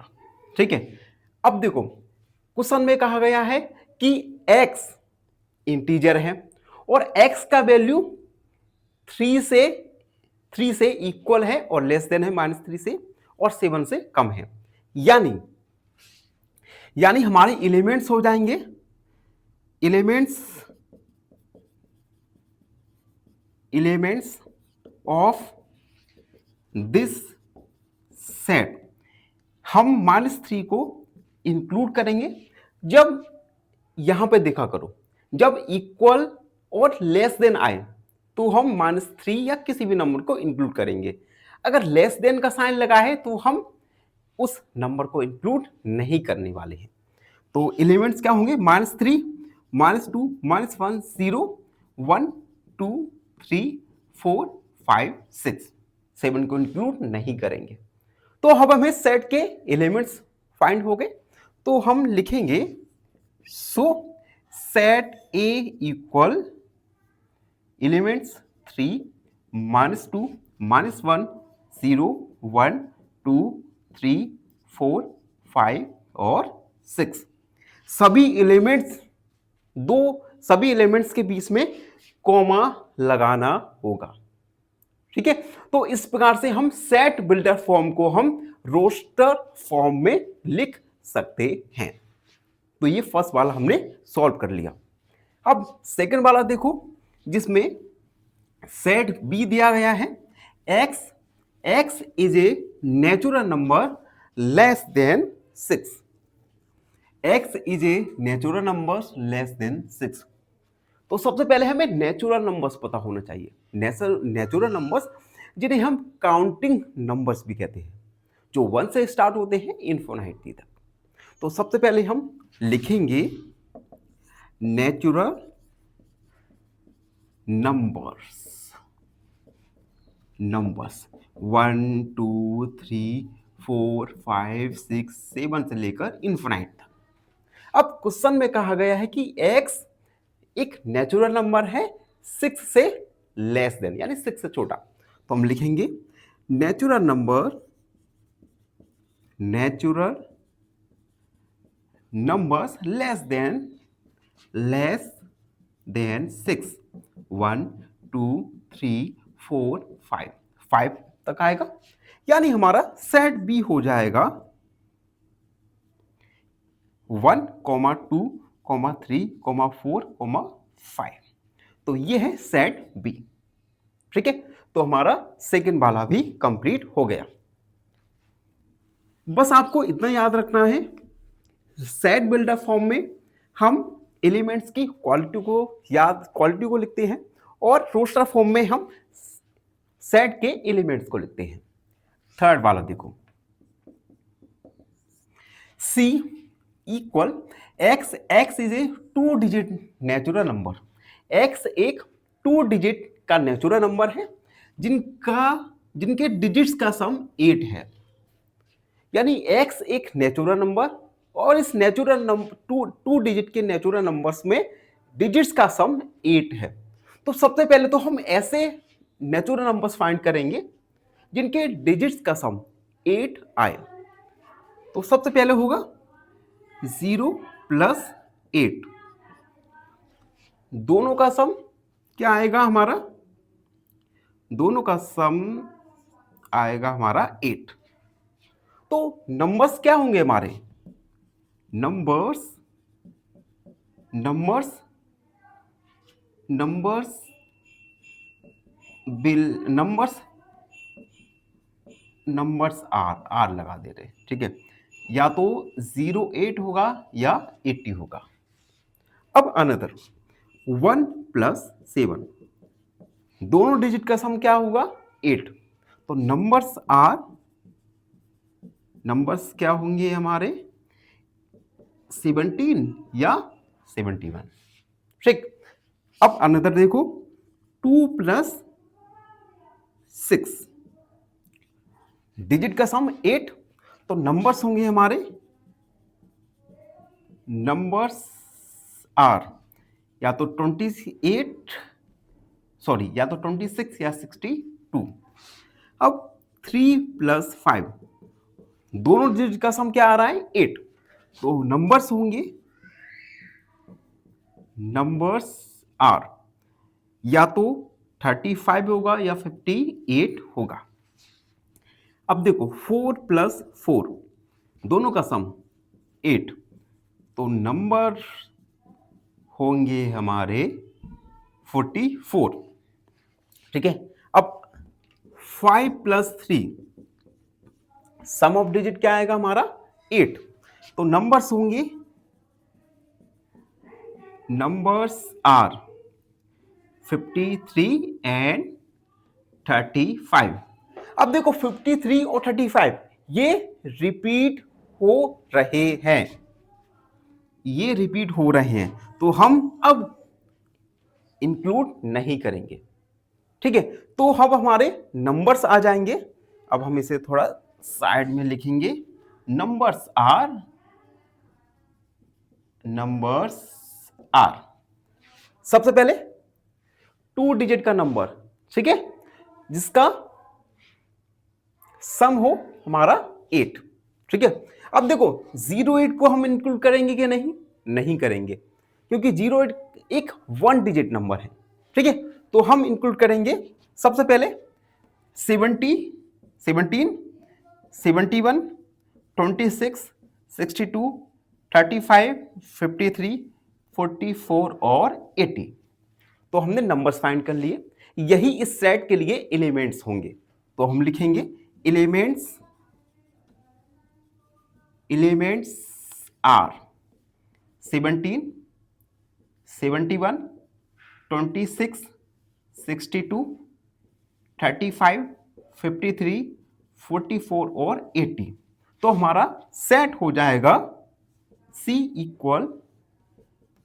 ठीक है। अब देखो, क्वेश्चन में कहा गया है कि x इंटीजर है और x का वैल्यू 3 से इक्वल है और लेस देन है -3 से और 7 से कम है। यानी हमारे एलिमेंट्स हो जाएंगे, एलिमेंट्स ऑफ दिस सेट, हम -3 को इंक्लूड करेंगे। जब यहां पे देखा करो, जब इक्वल और लेस देन आए तो हम -3 या किसी भी नंबर को इंक्लूड करेंगे। अगर लेस देन का साइन लगा है तो हम उस नंबर को इंक्लूड नहीं करने वाले हैं। तो एलिमेंट्स क्या होंगे, -3, -2, -1, 0, 1, 2, 3, 4, 5, 6, 7 को इंक्लूड नहीं करेंगे। तो अब हमें सेट के एलिमेंट्स फाइंड हो गए। तो हम लिखेंगे सो सेट ए इक्वल एलिमेंट्स 3, -2, -1, 0, 1, 2, 3, 4, 5 और 6। सभी एलिमेंट्स के बीच में कॉमा लगाना होगा। ठीक है, तो इस प्रकार से हम सेट बिल्डर फॉर्म को हम रोस्टर फॉर्म में लिख सकते हैं। तो ये फर्स्ट वाला हमने सॉल्व कर लिया। अब सेकंड वाला देखो, जिसमें सेट बी दिया गया है, x is a natural number less than 6। x is a natural number less than 6। तो सबसे पहले हमें नेचुरल नंबर्स पता होना चाहिए। नेचुरल नंबर्स जिन्हें हम काउंटिंग नंबर्स भी कहते हैं, जो 1 से स्टार्ट होते हैं इनफिनिटी तक। तो सबसे पहले हम लिखेंगे नेचुरल नंबर्स 1 2 3 4 5 6 7 से लेकर इनफिनाइट तक। अब क्वेश्चन में कहा गया है कि x एक नेचुरल नंबर है 6 से लेस देन, यानी 6 से छोटा। तो हम लिखेंगे नेचुरल नंबर्स लेस देन 6, 1 2 3 4 5 तक आएगा। यानी हमारा सेट बी हो जाएगा 1, 2, 3, 4, 5। तो ये है सेट बी। ठीक है, तो हमारा सेकंड वाला भी कंप्लीट हो गया। बस आपको इतना याद रखना है, सेट बिल्डर फॉर्म में हम एलिमेंट्स की क्वालिटी को लिखते हैं, और रोस्टर फॉर्म में हम सेट के एलिमेंट्स को लिखते हैं। थर्ड वाला देखो, C equal x is A 2 digit natural number. x एक 2 डिजिट का नेचुरल नंबर है जिनके डिजिट्स का सम 8 है। यानी x एक नेचुरल नंबर, और इस नेचुरल नंबर 2 डिजिट के नेचुरल नंबर्स में डिजिट्स का सम 8 है। तो सबसे पहले तो हम ऐसे नेचुरल नंबर्स फाइंड करेंगे जिनके डिजिट्स का सम 8 आए। तो सबसे पहले होगा 0 + 8, दोनों का सम क्या आएगा हमारा? दोनों का सम आएगा हमारा 8। तो नंबर्स क्या होंगे हमारे? नंबर्स आर लगा दे रहे, ठीक है। या तो 08 होगा या 80 होगा। अब अनदर 1 + 7, दोनों डिजिट का सम क्या होगा? 8। तो नंबर्स क्या होंगे हमारे? 17 या 71। ठीक। अब अनदर देखो 2 + 6, डिजिट का सम 8। तो नंबर्स होंगे हमारे, नंबर्स आर या तो 26 या 62। अब 3 + 5, दोनों डिजिट का सम क्या आ रहा है? 8। तो नंबर्स होंगे, नंबर्स आर या तो 35 होगा या 58 होगा। अब देखो 4 + 4, दोनों का सम 8। तो नंबर होंगे हमारे 44। ठीक है। अब 5 + 3, सम ऑफ डिजिट क्या आएगा हमारा? 8। तो नंबर्स होंगे, नंबर्स आर 53 एंड 35। अब देखो 53 और 35 ये रिपीट हो रहे हैं, तो हम अब इंक्लूड नहीं करेंगे। ठीक है, तो अब हमारे नंबर्स आ जाएंगे। अब हम इसे थोड़ा साइड में लिखेंगे। नंबर्स आर सबसे पहले 2 डिजिट का नंबर, ठीक है, जिसका सम हो हमारा 8। ठीक है। अब देखो 08 को हम इंक्लूड करेंगे कि नहीं करेंगे, क्योंकि 08 एक 1 डिजिट नंबर है। ठीक है, तो हम इंक्लूड करेंगे सबसे पहले 70, 17, 71, 26, 62, 35, 53, 44 और 80। तो हमने नंबर्स फाइंड कर लिए, यही इस सेट के लिए एलिमेंट्स होंगे। तो हम लिखेंगे एलिमेंट्स आर 17, 71, 26, 62, 35, 53, 44 और 80। तो हमारा सेट हो जाएगा C इक्वल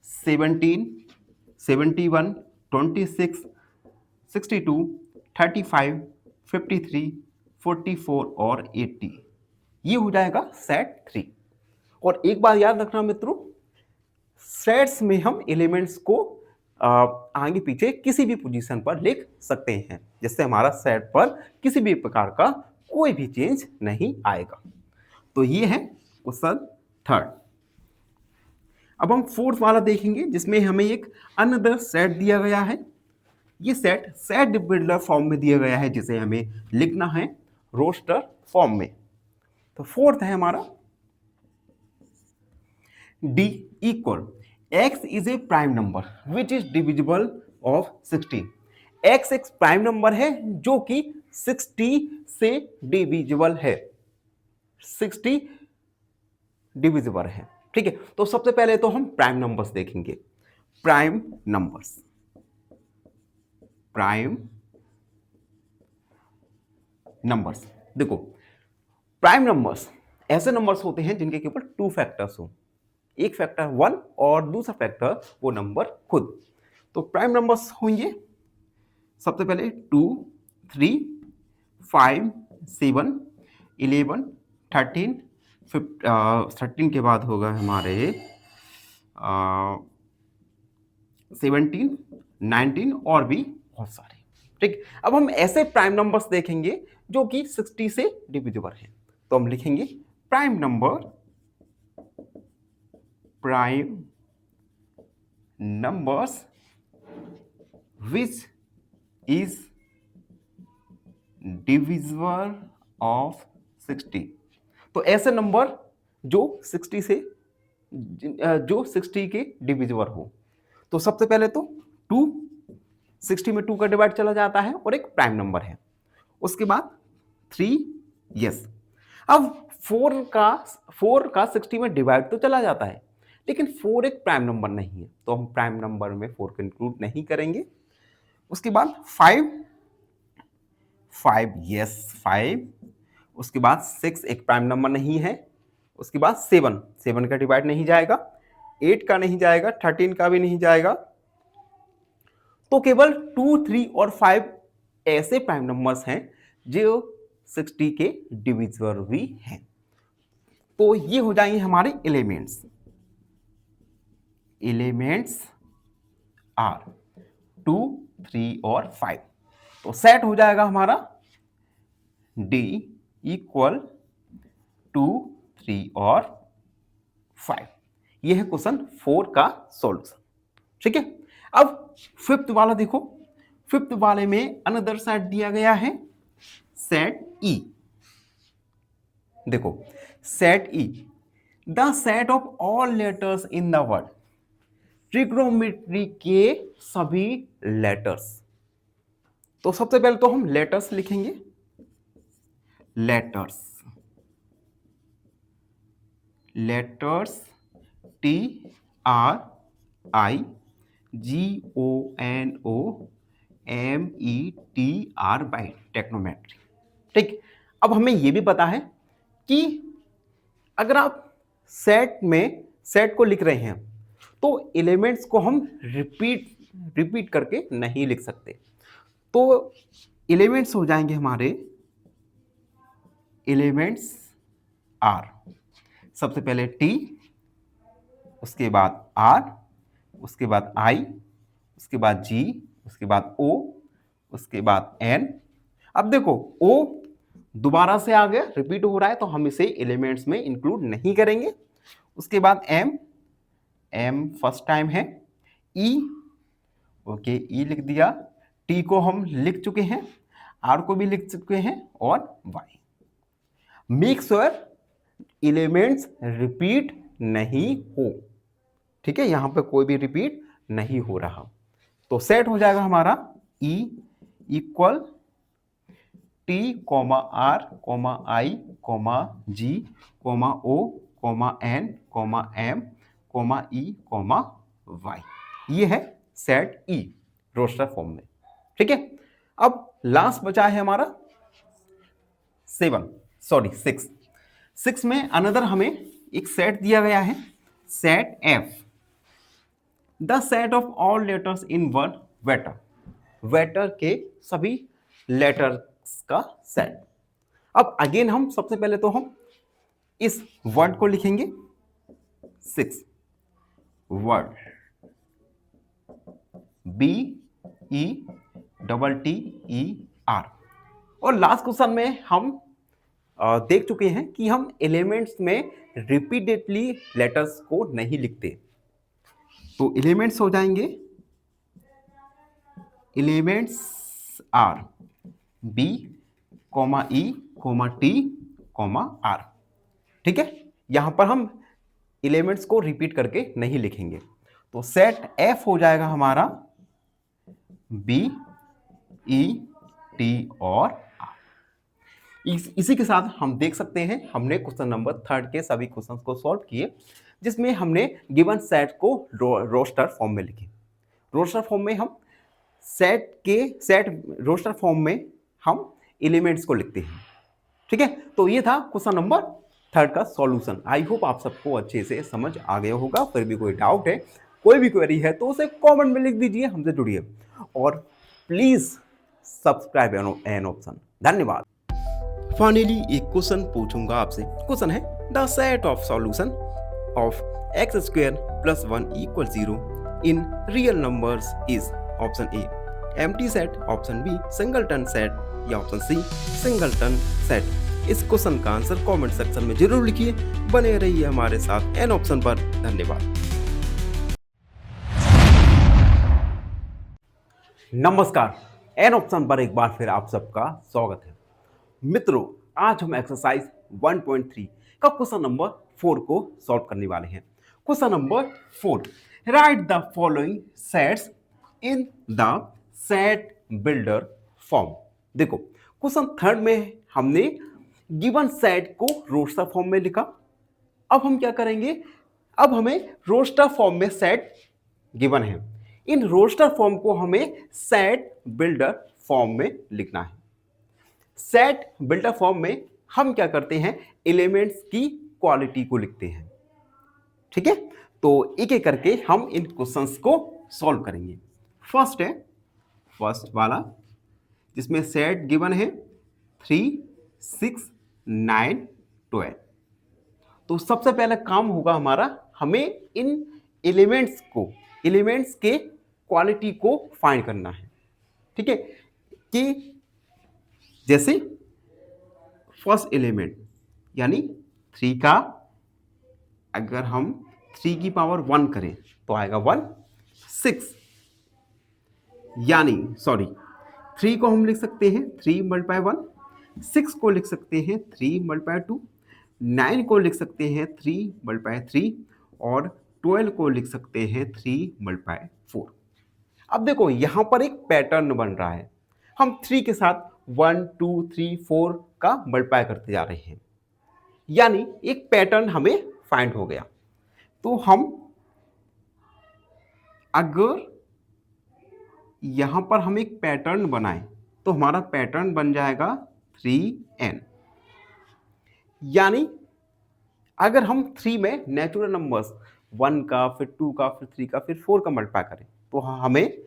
17, 71, 26, 62, 35, 53, 44 और 80। ये हो जाएगा सेट 3। और एक बात याद रखना मित्रों, सेट्स में हम एलिमेंट्स को आगे पीछे किसी भी पोजीशन पर लिख सकते हैं, जिससे हमारा सेट पर किसी भी प्रकार का कोई भी चेंज नहीं आएगा। तो ये है क्वेश्चन 3। अब हम 4th वाला देखेंगे, जिसमें हमें एक अनदर सेट दिया गया है। ये सेट बिल्डर फॉर्म में दिया गया है, जिसे हमें लिखना है रोस्टर फॉर्म में। तो 4th है हमारा D equal x is A prime number which is divisible of 60। x एक प्राइम नंबर है जो कि 60 से डिविजिबल है, 60 डिविजिबल है। ठीक है, तो सबसे पहले तो हम प्राइम नंबर्स देखेंगे। प्राइम नंबर्स देखो, प्राइम नंबर्स ऐसे नंबर्स होते हैं जिनके केवल 2 फैक्टर्स हो, एक फैक्टर 1 और दूसरा फैक्टर वो नंबर खुद। तो प्राइम नंबर्स होंगे सबसे पहले 2, 3, 5, 7, 11, 13, 13 के बाद होगा हमारे 17, 19 और भी बहुत सारे। ठीक, अब हम ऐसे प्राइम नंबर्स देखेंगे जो कि 60 से डिविजिबल हैं। तो हम लिखेंगे prime numbers which is divisible of 60। तो ऐसे नंबर जो 60 के डिविजिबल हो। तो सबसे पहले तो 2, 60 में 2 का डिवाइड चला जाता है और एक प्राइम नंबर है। उसके बाद 3, यस। अब 4 का 60 में डिवाइड तो चला जाता है, लेकिन 4 एक प्राइम नंबर नहीं है, तो हम प्राइम नंबर में 4 को इंक्लूड नहीं करेंगे। उसके बाद 5, यस 5। उसके बाद 6 एक प्राइम नंबर नहीं है। उसके बाद 7 का डिवाइड नहीं जाएगा, 8 का नहीं जाएगा, 13 का भी नहीं जाएगा। तो केवल 2, 3 और 5 ऐसे प्राइम नंबर्स हैं जो 60 के डिविजिबल भी हैं। तो ये हो जाएंगे हमारे एलिमेंट्स आर 2, 3 और 5। तो सेट हो जाएगा हमारा D इक्वल 2, 3 और 5। यह है क्वेश्चन 4 का सॉल्यूशन। ठीक है, अब 5th वाला देखो। 5th वाले में अनदर सेट दिया गया है, सेट E। देखो set E, the set of all letters in the word, trigonometry के सभी लेटर्स। तो सबसे पहले तो हम लेटर्स लिखेंगे, लेटर्स TRIGONOMETR बाय टेक्नोमेट्री। ठीक, अब हमें यह भी पता है कि अगर आप सेट को लिख रहे हैं तो एलिमेंट्स को हम रिपीट करके नहीं लिख सकते। तो एलिमेंट्स हो जाएंगे हमारे एलिमेंट्स आर, सबसे पहले T, उसके बाद R, उसके बाद I, उसके बाद G, उसके बाद O, उसके बाद N। अब देखो O दोबारा से आ गया, रिपीट हो रहा है, तो हम इसे एलिमेंट्स में इंक्लूड नहीं करेंगे। उसके बाद M फर्स्ट टाइम है। E, ओके E लिख दिया। टी को हम लिख चुके हैं, आर को भी लिख चुके हैं और Y. Make sure elements repeat नहीं हो, ठीक है, यहां पे कोई भी रिपीट नहीं हो रहा। तो सेट हो जाएगा हमारा E equal T comma R comma I comma G comma O comma N comma M comma E comma Y. ये है सेट ई रोस्टर फॉर्म में, ठीक है। अब लास्ट बचा है हमारा 6 में अनदर हमें एक सेट दिया गया है, set F, the set of all letters in one waiter, waiter के सभी लेटर्स का सेट। अब अगेन हम सबसे पहले तो हम इस वर्ड को लिखेंगे 6 वर्ड, BETTER। और लास्ट क्वेश्चन में हम देख चुके हैं कि हम एलिमेंट्स में रिपीटेडली लेटर्स को नहीं लिखते। तो एलिमेंट्स हो जाएंगे, elements are B, E, T, R, ठीक है। यहां पर हम एलिमेंट्स को रिपीट करके नहीं लिखेंगे। तो सेट F हो जाएगा हमारा B, E, T और R। इसी के साथ हम देख सकते हैं हमने क्वेश्चन नंबर 3 के सभी क्वेश्चंस को सॉल्व किए, जिसमें हमने गिवन सेट को रोस्टर फॉर्म में लिखे। रोस्टर फॉर्म में हम रोस्टर फॉर्म में हम एलिमेंट्स को लिखते हैं, ठीक है। तो ये था क्वेश्चन नंबर 3 का सॉल्यूशन। आई होप आप सबको अच्छे से समझ आ गया होगा। फिर भी कोई डाउट है, कोई भी क्वेरी है, तो उसे कमेंट में लिख दीजिए, हमसे जुड़िए और प्लीज सब्सक्राइब एन ऑप्शन। धन्यवाद। फाइनली एक क्वेश्चन पूछूंगा आपसे। क्वेश्चन है the set of solution of x² + 1 = 0 in real numbers is option A empty set, option B singleton set या ऑप्शन सी सिंगलटन सेट। इस क्वेश्चन का आंसर कमेंट सेक्शन में जरूर लिखिए। बने रहिए हमारे साथ एन ऑप्शन पर। धन्यवाद। नमस्कार, एन ऑप्शन पर एक बार फिर आप सबका स्वागत है। मित्रों, आज हम एक्सरसाइज 1.3 का क्वेश्चन नंबर 4 को सॉल्व करने वाले हैं। Question number 4, right the following sets in the set builder form. देखो, क्वेश्चन 3 में हमने गिवन सेट को रोस्टर फॉर्म में लिखा। अब हम क्या करेंगे, अब हमें रोस्टर फॉर्म में सेट गिवन है, इन रोस्टर फॉर्म को हमें सेट बिल्डर फॉर्म में लिखना है। सेट बिल्डर फॉर्म में हम क्या करते हैं, एलिमेंट्स की क्वालिटी को लिखते हैं, ठीक है। तो एक एक करके हम इन क्वेश्चंस को सॉल्व करेंगे। फर्स्ट है, फर्स्ट वाला जिसमें सेट गिवन है 3, 6, 9, 12। तो सबसे पहला काम होगा हमारा, हमें इन एलिमेंट्स के क्वालिटी को फाइंड करना है, ठीक है। कि जैसे फर्स्ट एलिमेंट यानी 3 का अगर हम 3 की पावर 1 करें तो आएगा 1, 6 यानी 3 को हम लिख सकते हैं 3 × 1, 6 को लिख सकते हैं 3 × 2, 9 को लिख सकते हैं 3 × 3 और 12 को लिख सकते हैं 3 × 4। अब देखो यहां पर एक पैटर्न बन रहा है, हम 3 के साथ 1, 2, 3, 4 का मल्टीप्लाई करते जा रहे हैं, यानी एक पैटर्न हमें फाइंड हो गया। तो हम अगर यहां पर हम एक पैटर्न बनाएं तो हमारा पैटर्न बन जाएगा 3n। यानी अगर हम 3 में नेचुरल नंबर्स 1 का, फिर 2 का, फिर 3 का, फिर 4 का मल्टीप्लाई करें तो हमें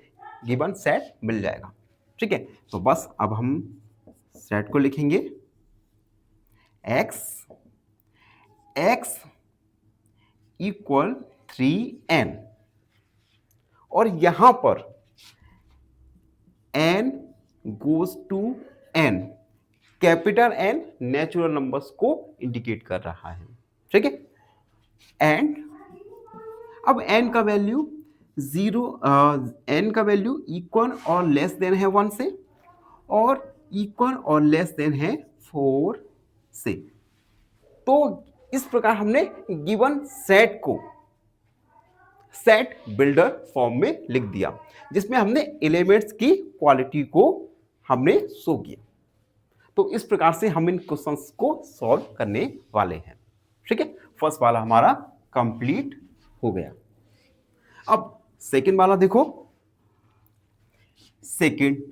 गिवन सेट मिल जाएगा, ठीक है। तो बस अब हम सेट को लिखेंगे x = 3n और यहां पर n goes to n, capital N natural numbers को इंडिकेट कर रहा है, ठीक है। एंड अब n का वैल्यू जीरो एन का वैल्यू इक्वल और लेस देन है 1 से, और इक्वल और लेस देन है 4 से। तो इस प्रकार हमने गिवन सेट को सेट बिल्डर फॉर्म में लिख दिया, जिसमें हमने एलिमेंट्स की क्वालिटी को हमने शो किया। तो इस प्रकार से हम इन क्वेश्चंस को सॉल्व करने वाले हैं। ठीक है, फर्स्ट वाला हमारा कंप्लीट हो गया। अब सेकंड वाला देखो। सेकंड,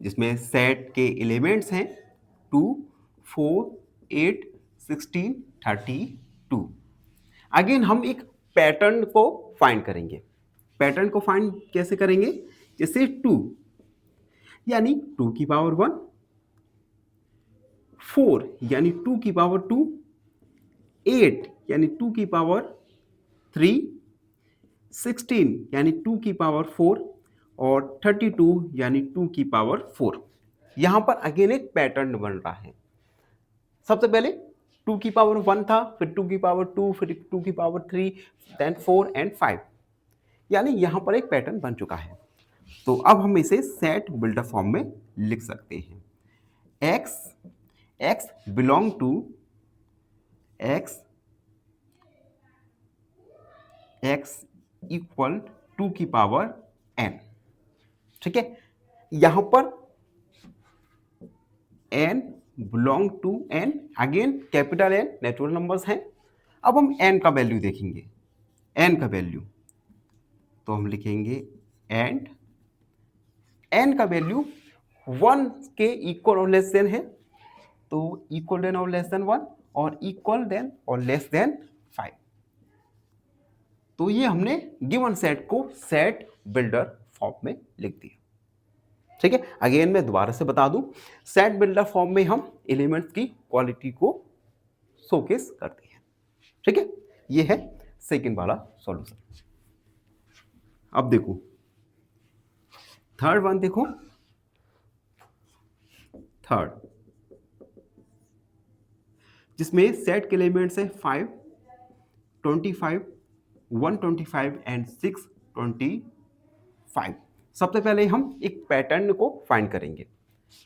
जिसमें सेट के एलिमेंट्स हैं 2, 4, 8, 16, 32। अगेन हम एक पैटर्न को फाइंड करेंगे। पैटर्न को फाइंड कैसे करेंगे? जैसे 2 यानी 2 की पावर 1, 4 यानी 2 की पावर 2, 8 यानी 2 की पावर 3, 16 यानी 2 की पावर 4 और 32 यानी 2 की पावर 4। यहां पर अगेन एक पैटर्न बन रहा है। सबसे पहले 2 की पावर 1 था, फिर 2 की पावर 2, फिर 2 की पावर 3, देन 4 एंड 5। यानी यहां पर एक पैटर्न बन चुका है। तो अब हम इसे सेट बिल्डर फॉर्म में लिख सकते हैं। x belong to x equal 2 की पावर n। ठीक है, यहां पर n belong to n, again capital N natural numbers हैं। अब हम n का वैल्यू देखेंगे। n का वैल्यू तो हम लिखेंगे एंड n का वैल्यू 1 के इक्वल और लेस देन है, तो इक्वल देन और लेस देन 1 और इक्वल देन और लेस देन 5। तो ये हमने गिवन सेट को सेट बिल्डर फॉर्म में लिख दिया। ठीक है, अगेन मैं दोबारा से बता दूं, सेट बिल्डर फॉर्म में हम एलिमेंट्स की क्वालिटी को शोकेस करते हैं। ठीक है, ये है सेकंड वाला सॉल्यूशन। अब देखो थर्ड वन, देखो थर्ड, जिसमें सेट के एलिमेंट्स है 5, 25, 125 एंड 625। सबसे पहले हम एक पैटर्न को फाइंड करेंगे।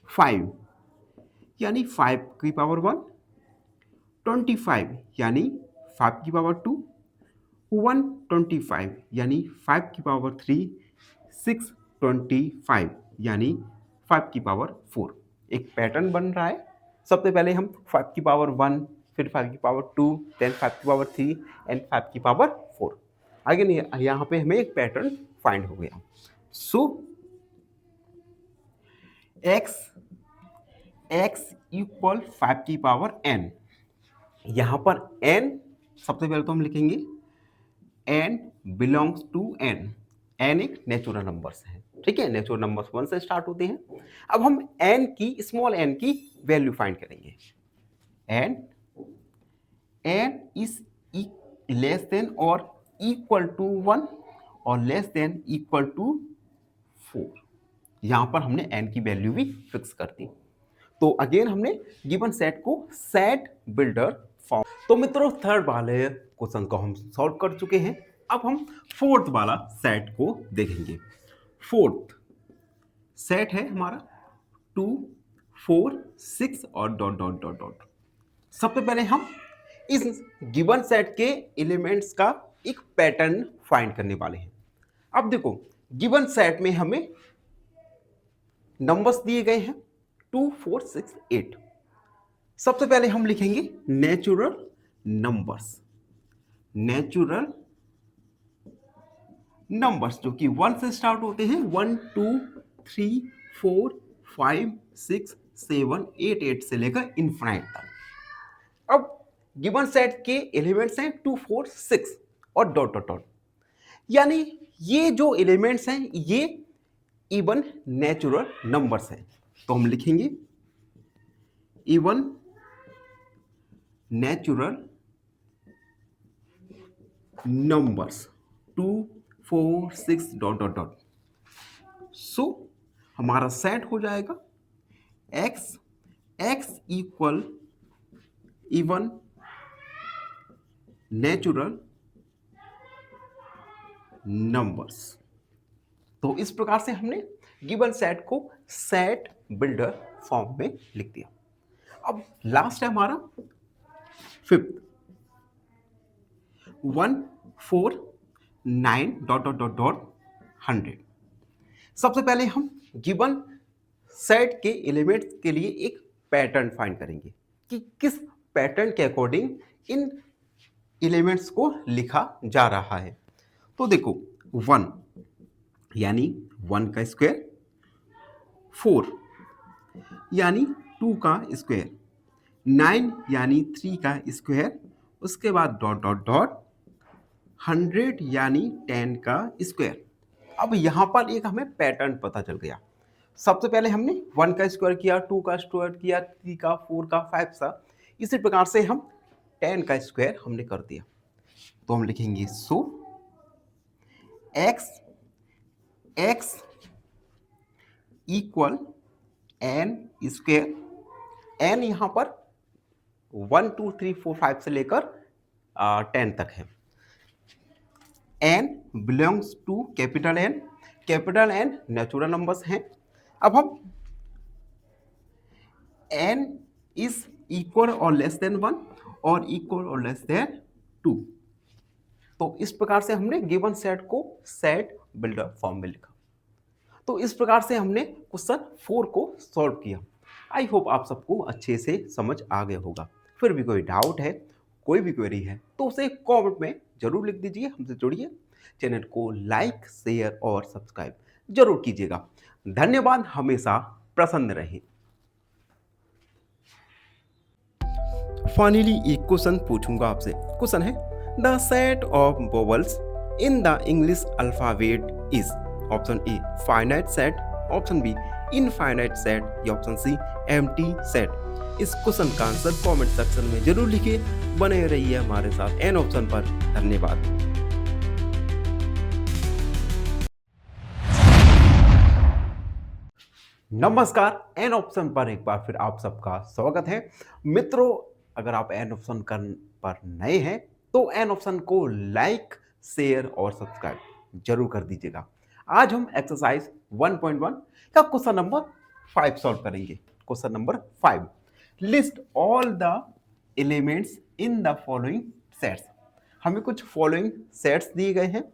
5 यानी 5 की पावर 1, 25 यानी 5 की पावर 2, 125 यानी 5 की पावर 3, 625 यानी 5 की पावर 4। एक पैटर्न बन रहा है। सबसे पहले हम 5 की पावर 1, फिर 5 की पावर 2, देन 5 की पावर 3 एंड 5 की पावर 4। आगे यहाँ पे हमें एक पैटर्न फाइंड हो गया। सो x इक्वल 5 की पावर n। यहां पर n सबसे पहले तो हम लिखेंगे n belongs to n। n एक नेचुरल नंबर्स है। ठीक है, नेचुरल नंबर्स 1 से स्टार्ट होते हैं। अब हम n की, स्मॉल n की वैल्यू फाइंड करेंगे। n इज लेस देन और इक्वल टू 1 और लेस देन इक्वल टू 4। यहां पर हमने n की वैल्यू भी फिक्स कर दी। तो अगेन हमने गिवन सेट को सेट बिल्डर फॉर्म। तो मित्रों थर्ड वाले क्वेश्चन को हम सॉल्व कर चुके हैं। अब हम फोर्थ वाला सेट को देखेंगे। फोर्थ सेट है हमारा 2, 4, 6 और डॉट डॉट डॉट डॉट। सबसे पहले हम इस गिवन सेट के एलिमेंट्स का एक पैटर्न फाइंड करने वाले हैं। अब देखो गिवन सेट में हमें नंबर्स दिए गए हैं 2, 4, 6, 8। सबसे पहले हम लिखेंगे नेचुरल नंबर्स। नेचुरल नंबर्स जो कि 1 से स्टार्ट होते हैं, 1, 2, 3, 4, 5, 6, 7, 8 से लेकर इनफाइनाइट तक। अब गिवन सेट के एलिमेंट्स हैं 2, 4, 6 और डॉट डॉट डॉट। यानी ये जो एलिमेंट्स हैं ये इवन नेचुरल नंबर्स हैं। तो हम लिखेंगे even natural numbers 2, 4, 6 dot dot dot. So हमारा सेट हो जाएगा x equal even natural numbers. तो इस प्रकार से हमने गिवन सेट को सेट बिल्डर फॉर्म में लिख दिया। अब लास्ट है हमारा फिफ्थ, 149 ... सबसे पहले हम गिवन सेट के एलिमेंट्स के लिए एक पैटर्न फाइंड करेंगे कि किस पैटर्न के अकॉर्डिंग इन एलिमेंट्स को लिखा जा रहा है। तो देखो 1 यानी 1 का स्क्वायर, 4 यानी 2 का स्क्वायर, 9 यानी 3 का स्क्वायर, उसके बाद डॉट डॉट डॉट 100 यानी 10 का स्क्वायर। अब यहाँ पर एक हमें पैटर्न पता चल गया। सबसे पहले हमने 1 का स्क्वायर किया, 2 का स्क्वायर किया, 3 का, 4 का, 5 का। इसी प्रकार से हम 10 का स्क्वायर हमने कर दिया। तो हम लिखेंगे सो x equal n square. n यहाँ पर 1 2 3 4 5 से लेकर 10 तक है। n belongs to capital N। Capital N natural numbers हैं। अब हम n इज इक्वल और लेस देन 1 और इक्वल और लेस देन 2। तो इस प्रकार से हमने गिवन सेट को सेट बिल्डर फॉर्म में लिखा। तो इस प्रकार से हमने क्वेश्चन 4 को सॉल्व किया। आई होप आप सबको अच्छे से समझ आ गया होगा। फिर भी कोई डाउट है, कोई भी क्वेरी है तो उसे कमेंट में जरूर लिख दीजिए। हमसे जुड़िए, चैनल को लाइक, शेयर और सब्सक्राइब जरूर कीजिएगा। धन्यवाद, हमेशा प्रसन्न रहें। फाइनली एक क्वेश्चन पूछूंगा आपसे। क्वेश्चन है the set of vowels in the English alphabet is. Option a finite set, option B infinite set या ऑप्शन सी एम्प्टी सेट। इस क्वेश्चन का आंसर कमेंट सेक्शन में जरूर लिखिए। बने रहिए हमारे साथ एन ऑप्शन पर। धन्यवाद। नमस्कार, एन ऑप्शन पर एक बार फिर आप सबका स्वागत है। मित्रों, अगर आप एन ऑप्शन पर नए हैं तो एन ऑप्शन को लाइक, शेयर और सब्सक्राइब जरूर कर दीजिएगा। आज हम एक्सरसाइज 1.1 का क्वेश्चन नंबर 5 सॉल्व करेंगे। Question number 5, list all the elements in the following sets. हमें कुछ फॉलोइंग सेट्स दिए गए हैं।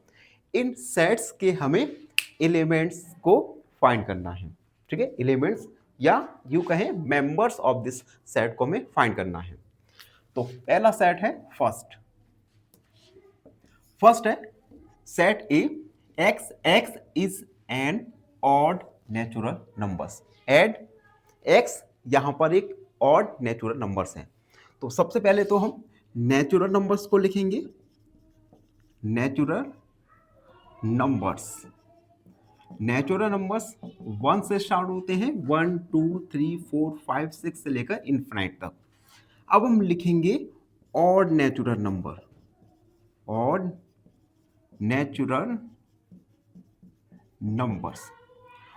इन सेट्स के हमें एलिमेंट्स को फाइंड करना है। ठीक है, एलिमेंट्स या यूं कहें मेंबर्स ऑफ दिस सेट को हमें फाइंड करना है। तो पहला सेट है फर्स्ट है set A. x is an odd natural numbers. And x यहां पर एक ऑड नेचुरल नंबर्स हैं। तो सबसे पहले तो हम नेचुरल नंबर्स को लिखेंगे। नेचुरल नंबर्स 1 से स्टार्ट होते हैं, 1 2 3 4 5 6 से लेकर इनफिनाइट तक। अब हम लिखेंगे odd natural number, odd natural numbers,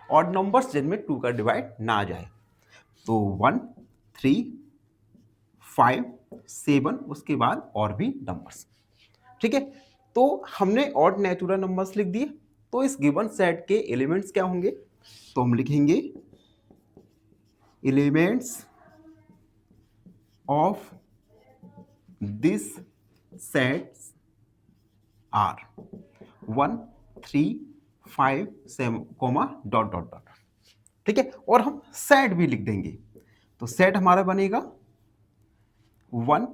odd numbers जिनमें 2 का डिवाइड ना आ जाए। तो 1 3 5 7, उसके बाद और भी नंबर्स। ठीक है, तो हमने ऑड नेचुरल नंबर्स लिख दिए। तो इस गिवन सेट के एलिमेंट्स क्या होंगे? तो हम लिखेंगे elements of this sets are 1 3 5 7, dot dot dot. ठीक है, और हम सेट भी लिख देंगे। तो सेट हमारा बनेगा 1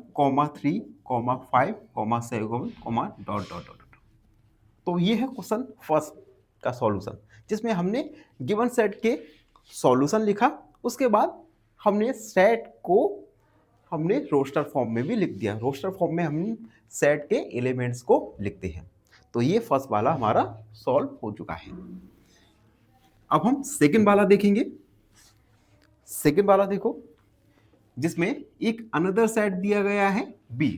3 5 7 डॉट डॉट डॉट। तो ये है क्वेश्चन फर्स्ट का सॉल्यूशन, जिसमें हमने गिवन सेट के सॉल्यूशन लिखा। उसके बाद हमने सेट को हमने रोस्टर फॉर्म में भी लिख दिया। रोस्टर फॉर्म में हम सेट के एलिमेंट्स को लिखते हैं। तो ये फर्स्ट वाला हमारा सॉल्व हो चुका है। अब हम सेकंड वाला देखेंगे। सेकंड वाला देखो, जिसमें एक अनदर सेट दिया गया है बी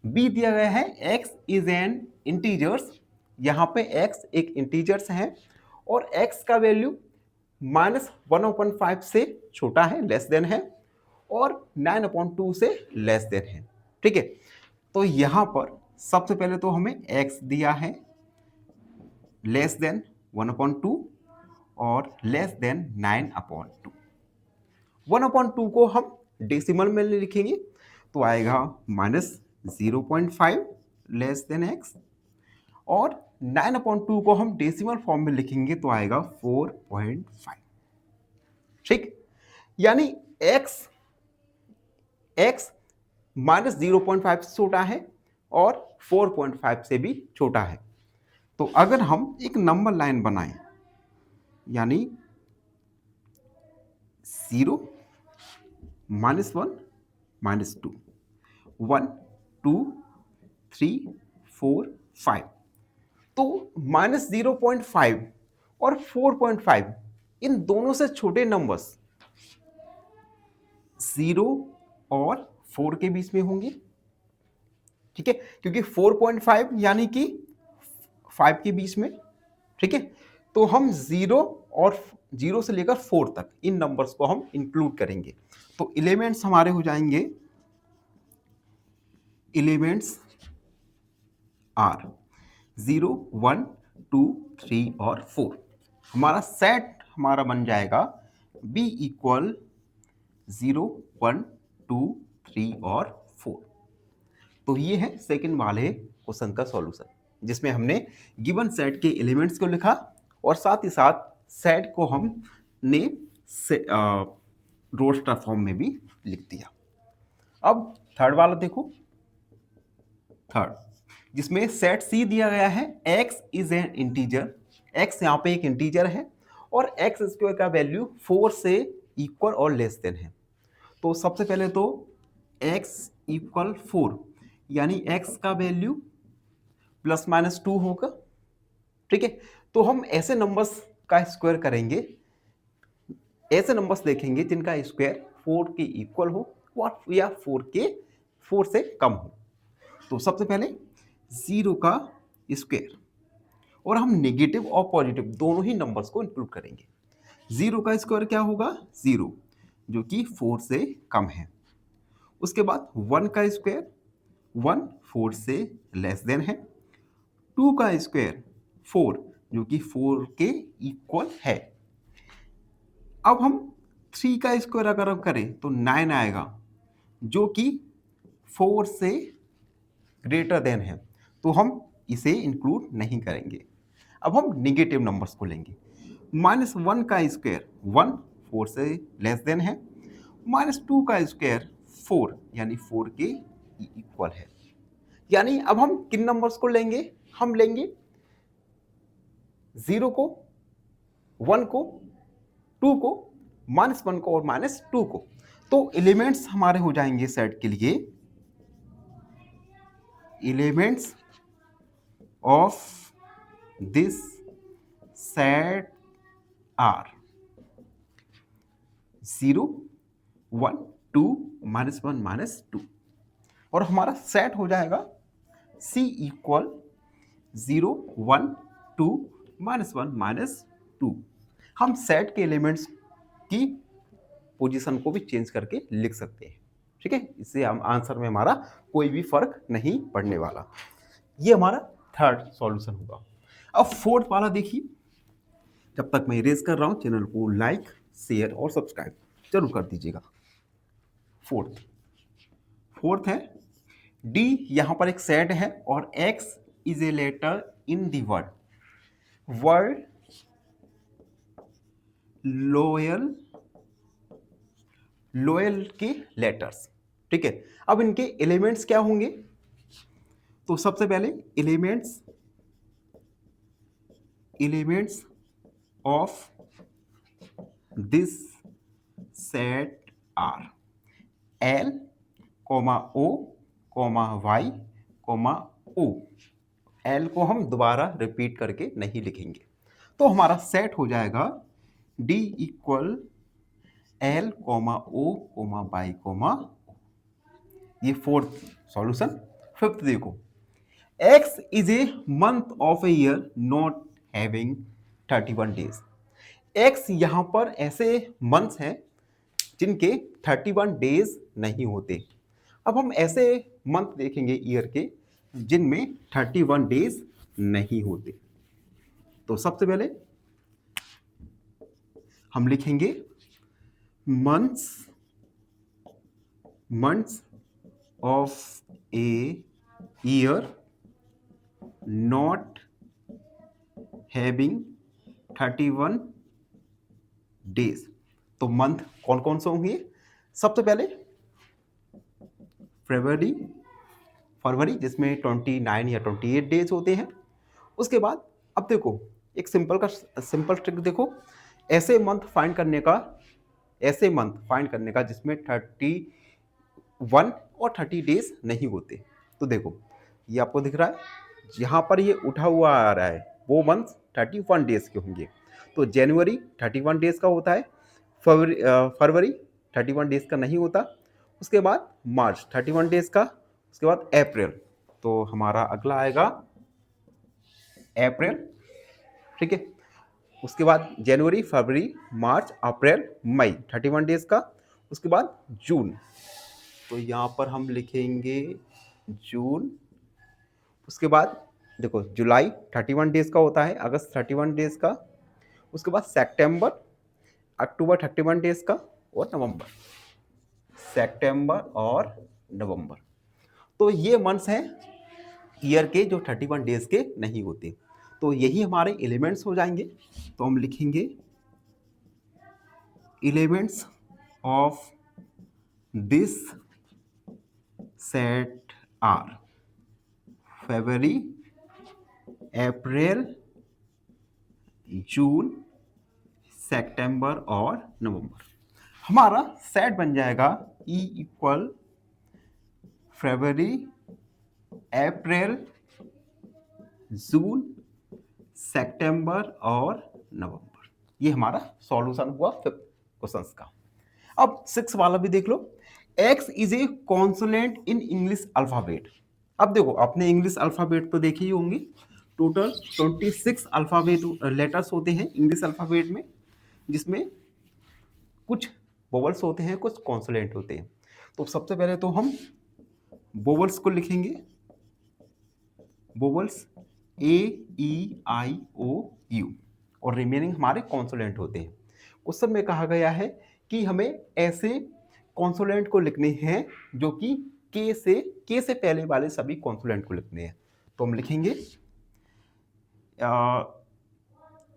दिया गया है x इज एन इंटीजर्स। यहां पे x एक इंटीजर्स है और x का वैल्यू -1/5 से छोटा है, लेस देन है, और 9/2 से लेस देन है। ठीक है, तो यहां पर सबसे पहले तो हमें x दिया है, लेस देन 1/2 और लेस देन 9/2। 1/2 को हम डेसिमल में लिखेंगे तो आएगा -0.5 लेस देन x, और 9/2 को हम डेसिमल फॉर्म में लिखेंगे तो आएगा 4.5। ठीक, यानी x -0.5 से छोटा है और 4.5 से भी छोटा है। तो अगर हम एक नंबर लाइन बनाएं, यानी 0 -1 -2 1 2 3 4 5, तो -0.5 और 4.5 इन दोनों से छोटे नंबर्स 0 और 4 के बीच में होंगे। ठीक है, क्योंकि 4.5 यानी कि 5 के बीच में। ठीक है, तो हम 0 से लेकर 4 तक इन नंबर्स को हम इंक्लूड करेंगे। तो एलिमेंट्स हमारे हो जाएंगे, एलिमेंट्स आर 0 1 2 3 और 4। हमारा सेट हमारा बन जाएगा बी इक्वल 0 1 2 3 और 4। तो ये है सेकंड वाले क्वेश्चन का सॉल्यूशन, जिसमें हमने गिवन सेट के एलिमेंट्स को लिखा और साथ ही साथ सेट को हमने रोस्टर फॉर्म में भी लिख दिया। अब थर्ड वाला देखो, थर्ड जिसमें सेट सी दिया गया है, x is N integer, x यहाँ पे एक इंटीजर है और x स्क्वायर का वैल्यू 4 से इक्वल और लेस देन है। तो सबसे पहले तो x इक्वल 4, यानी x का वैल्यू ±2 होगा। ठीक है, तो हम ऐसे नंबर्स का स्क्वायर करेंगे, ऐसे नंबर्स देखेंगे जिनका स्क्वायर 4 के इक्वल हो या 4 से कम हो। तो सबसे पहले 0 का स्क्वायर, और हम नेगेटिव और पॉजिटिव दोनों ही नंबर्स को इंक्लूड करेंगे। 0 का स्क्वायर क्या होगा, 0 जो कि 4 से कम है। उसके बाद 1 का स्क्वायर, 1 4 से लेस देन है। 2 का स्क्वायर 4 जो कि 4 के इक्वल है। अब हम 3 का स्क्वायर अगर हम करें तो 9 आएगा, जो कि 4 से ग्रेटर देन है, तो हम इसे इंक्लूड नहीं करेंगे। अब हम नेगेटिव नंबर्स को लेंगे। -1 का स्क्वायर 1 4 से लेस देन है। -2 का स्क्वायर 4 यानी 4 के इक्वल है। यानी अब हम किन नंबर्स को लेंगे, हम लेंगे 0 को, 1 को, 2 को, -1 को और -2 को। तो एलिमेंट्स हमारे हो जाएंगे सेट के लिए, elements of this set are 0 1 2 -1 -2, और हमारा सेट हो जाएगा C इक्वल 0 1 2 -1 -2। हम सेट के एलिमेंट्स की पोजीशन को भी चेंज करके लिख सकते हैं। ठीक है, इससे हम आंसर में हमारा कोई भी फर्क नहीं पड़ने वाला। ये हमारा थर्ड सॉल्यूशन होगा। अब फोर्थ वाला देखिए, जब तक मैं इरेज कर रहा हूं चैनल को लाइक शेयर और सब्सक्राइब जरूर कर दीजिएगा। फोर्थ है डी, यहां पर एक सेट है और X is a letter in the word loyal के लेटर्स। ठीक है, अब इनके एलिमेंट्स क्या होंगे, तो सबसे पहले elements of this set are L, O, Y, O। L को हम दोबारा रिपीट करके नहीं लिखेंगे। तो हमारा सेट हो जाएगा D equal L, O, Y, O। ये फोर्थ सॉल्यूशन। फिफ्थ देखो, X is a month of a year not having 31 days. X यहां पर ऐसे मंथ्स हैं जिनके 31 डेज नहीं होते। अब हम ऐसे मंथ देखेंगे ईयर के जिनमें 31 डेज नहीं होते। तो सबसे पहले हम लिखेंगे months of a year not having 31 days. तो मंथ कौन कौन से होंगे? सबसे पहले फरवरी जिसमें 29 या 28 डेज होते हैं। उसके बाद अब देखो एक सिंपल ट्रिक देखो, ऐसे मंथ फाइंड करने का जिसमें 31 और 30 डेज नहीं होते। तो देखो ये आपको दिख रहा है, यहाँ पर ये उठा हुआ आ रहा है, वो मंथ 31 डेज के होंगे। तो जनवरी 31 डेज का होता है, फरवरी 31 डेज का नहीं होता, उसके बाद मार्च 31 डेज का, उसके बाद अप्रैल। तो हमारा अगला आएगा अप्रैल, ठीक है। उसके बाद जनवरी, फरवरी, मार्च, अप्रैल, मई 31 डेज का। उसके बाद जून, तो यहाँ पर हम लिखेंगे जून। उसके बाद देखो जुलाई 31 डेज का होता है, अगस्त 31 डेज का, उसके बाद सितंबर, अक्टूबर 31 डेज का, और नवंबर, सितंबर और नवंबर। तो ये मंथ्स हैं ईयर के जो 31 डेज के नहीं होते। तो यही हमारे एलिमेंट्स हो जाएंगे। तो हम लिखेंगे elements of this set are फरवरी, अप्रैल, जून, सितंबर और नवंबर। हमारा सेट बन जाएगा E इक्वल फरवरी, अप्रैल, जून, सितंबर और नवंबर। ये हमारा सॉल्यूशन हुआ 5th क्वेश्चन का। अब 6 वाला भी देख लो। X is A consonant in English alphabet. अब देखो आपने इंग्लिश अल्फाबेट तो देखे ही होंगे, टोटल 26 अल्फाबेट लेटर्स होते हैं इंग्लिश अल्फाबेट में, जिसमें कुछ वोवल्स होते हैं, कुछ कॉन्सोनेंट होते हैं। तो सबसे पहले तो हम वोवल्स को लिखेंगे, वोवल्स A-E-I-O-U, और रिमेनिंग हमारे कॉन्सोनेंट होते हैं। क्वेश्चन में कहा गया है कि हमें ऐसे कॉन्सोनेंट को लिखने हैं जो कि के से पहले वाले सभी कॉन्सोनेंट को लिखने हैं। तो हम लिखेंगे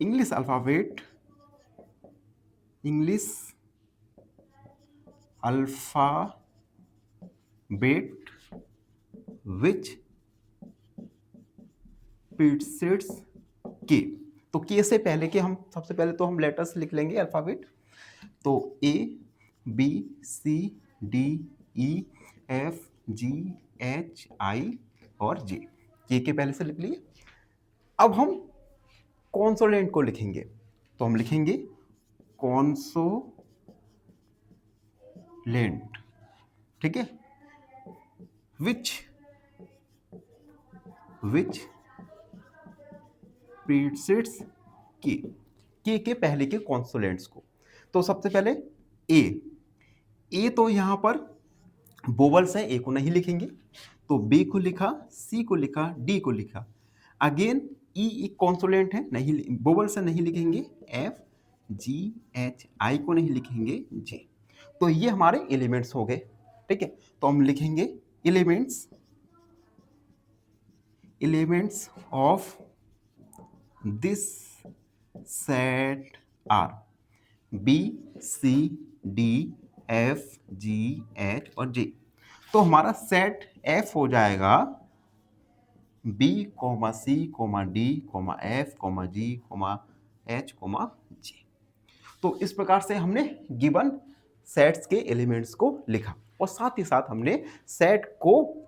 इंग्लिश अल्फाबेट विच प्रीसीड्स के। तो के से पहले के हम सबसे पहले तो हम लेटर्स लिख लेंगे अल्फाबेट। तो A-B-C-D-E-F-G-H-I और J, के पहले से लिख लिए। अब हम कॉन्सोनेंट को लिखेंगे, तो हम लिखेंगे कॉन्सोनेंट, ठीक है, विच प्रीसीड्स के पहले के कॉन्सोनेंट्स को। तो सबसे पहले ए तो यहाँ पर वोवल्स है, ए को नहीं लिखेंगे, तो बी को लिखा, सी को लिखा, डी को लिखा। अगेन ई एक कॉन्सोनेंट है, नहीं वोवल्स है, नहीं लिखेंगे, एफ, जी, एच, आई को नहीं लिखेंगे, जे। तो ये हमारे एलिमेंट्स हो गए, ठीक है। तो हम लिखेंगे elements of this set are B, C, D, F, G, H और जे। तो हमारा सेट एफ हो जाएगा B, C, D, F, G, H, J. तो इस प्रकार से हमने गिवन सेट्स के एलिमेंट्स को लिखा, और साथ ही साथ हमने सेट को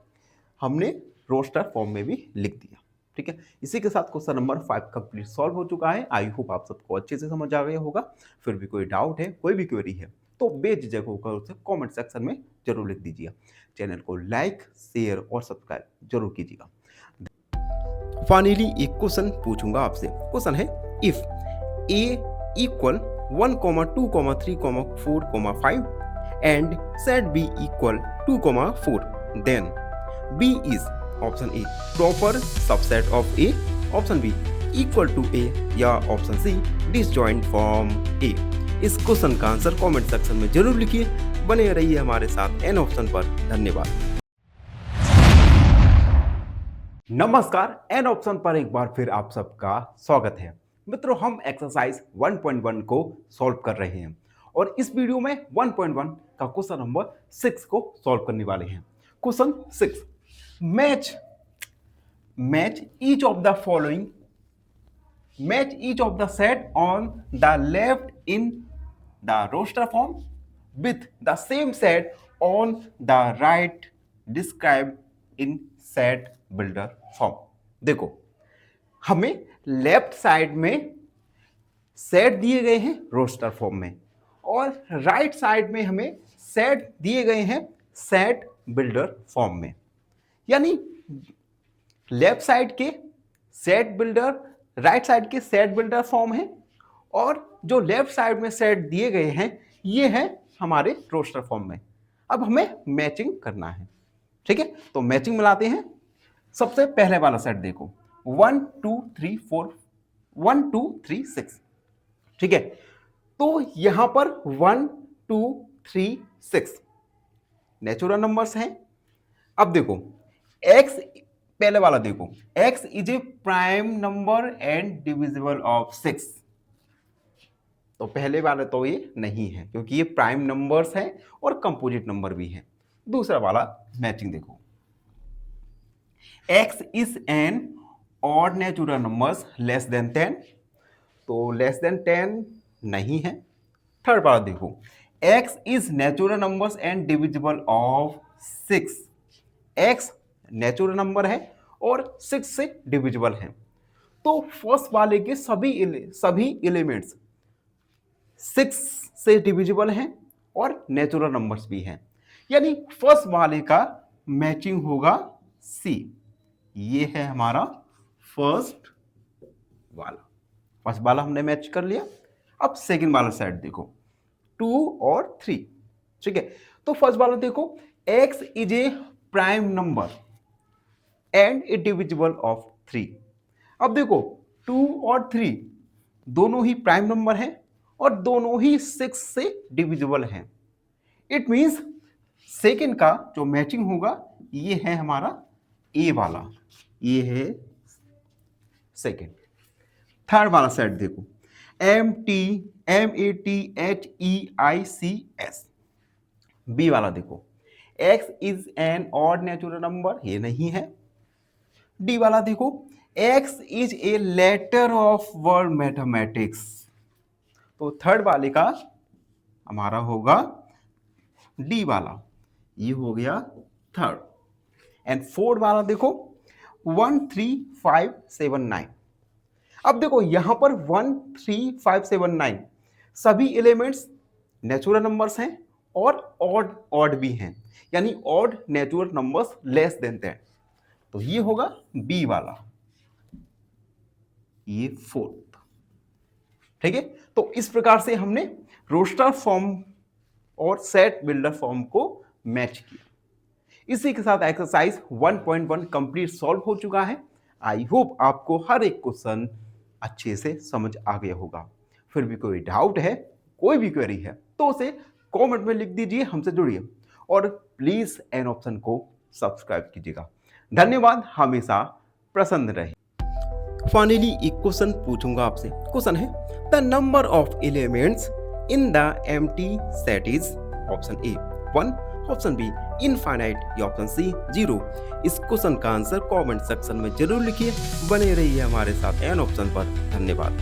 हमने रोस्टर फॉर्म में भी लिख दिया, ठीक है। इसी के साथ क्वेश्चन नंबर 5 कंप्लीट सॉल्व हो चुका है। आई होप आप सबको अच्छे से समझ आ गया होगा। फिर भी कोई डाउट है, कोई भी क्वेरी है, तो बेझिझक होकर उसे कमेंट सेक्शन में जरूर लिख दीजिए। चैनल को लाइक, शेयर और सब्सक्राइब जरूर कीजिएगा। फाइनली एक क्वेश्चन पूछूंगा आपसे। क्वेश्चन है, if a equal 1, 2, 3, 4, 5 and set b equal 2, 4, then b is option A proper subset of a, option B equal to A या option C disjoint from A. इस question का answer comment section में जरूर लिखिए। बने रहिए हमारे साथ एन ऑप्शन पर। धन्यवाद। नमस्कार, एन ऑप्शन पर एक बार फिर आप सबका स्वागत है। मित्रों, हम एक्सरसाइज 1.1 को सॉल्व कर रहे हैं और इस वीडियो में 1.1 का क्वेश्चन नंबर 6 को सॉल्व करने वाले हैं। Question 6, match each of the following, match each of the set on the left in the roster form with the same set on the right describe in set builder form. देखो, हमें left side में set दिए गए हैं roster form में और right side में हमें सेट दिए गए हैं सेट बिल्डर फॉर्म में। यानी लेफ्ट साइड के सेट बिल्डर, राइट साइड के सेट बिल्डर फॉर्म है और जो लेफ्ट साइड में सेट दिए गए हैं ये है हमारे रोस्टर फॉर्म में। अब हमें मैचिंग करना है, ठीक है। तो मैचिंग मिलाते हैं। सबसे पहले वाला सेट देखो, 1 2 3 4 1 2 3 6, ठीक है। तो यहां पर 1 2 3 6 नेचुरल नंबर्स हैं। अब देखो x, पहले वाला देखो, x is A prime number and divisible of 6। तो पहले वाला तो ये नहीं है क्योंकि ये प्राइम नंबर्स हैं और कंपोजिट नंबर भी हैं। दूसरा वाला मैचिंग देखो, x is an odd natural numbers less than 10, तो लेस देन 10 नहीं है। थर्ड वाला देखो, x is natural numbers and divisible of 6, x natural number है और 6 से डिविजिबल है। तो फर्स्ट वाले के सभी एलिमेंट्स 6 से डिविजिबल हैं और नेचुरल नंबर्स भी हैं। यानी फर्स्ट वाले का मैचिंग होगा सी। ये है हमारा फर्स्ट वाला हमने मैच कर लिया। अब सेकंड वाला सेट देखो, 2 और 3, ठीक है। तो फर्स्ट वाला देखो, x is A prime number and A divisible of 3। अब देखो 2 और 3 दोनों ही प्राइम नंबर हैं और दोनों ही 6 से डिविजिबल हैं। इट मींस सेकंड का जो मैचिंग होगा ये है हमारा ए वाला, ये है सेकंड। थर्ड वाला सेट देखो, MATHEICS। बी वाला देखो, x is an odd natural number, ये नहीं है। डी वाला देखो, x is a letter of word mathematics. तो थर्ड वाले का हमारा होगा डी वाला, ये हो गया थर्ड। एंड फोर्थ वाला देखो, 1 3 5 7 9। अब देखो यहां पर 1 3 5 7 9 सभी एलिमेंट्स नेचुरल नंबर्स हैं और ऑड भी हैं, यानी odd natural numbers less than 10। तो ये होगा बी वाला, ये फोर्थ, ठीक है। तो इस प्रकार से हमने रोस्टर फॉर्म और सेट बिल्डर फॉर्म को मैच किया। इसी के साथ एक्सरसाइज 1.1 कंप्लीट सॉल्व हो चुका है। आई होप आपको हर एक क्वेश्चन अच्छे से समझ आ गया होगा। फिर भी कोई डाउट है, कोई भी क्वेरी है तो उसे कमेंट में लिख दीजिए, हमसे जुड़िए और प्लीज एन ऑप्शन को सब्सक्राइब कीजिएगा। धन्यवाद, हमेशा प्रसन्न रहे। फाइनली एक क्वेश्चन पूछूंगा आपसे। क्वेश्चन है, the number of elements in the empty set is option A 1, option B infinite या ऑप्शन सी 0। इस क्वेश्चन का आंसर कमेंट सेक्शन में जरूर लिखिए। बने रहिए हमारे साथ एन ऑप्शन पर। धन्यवाद।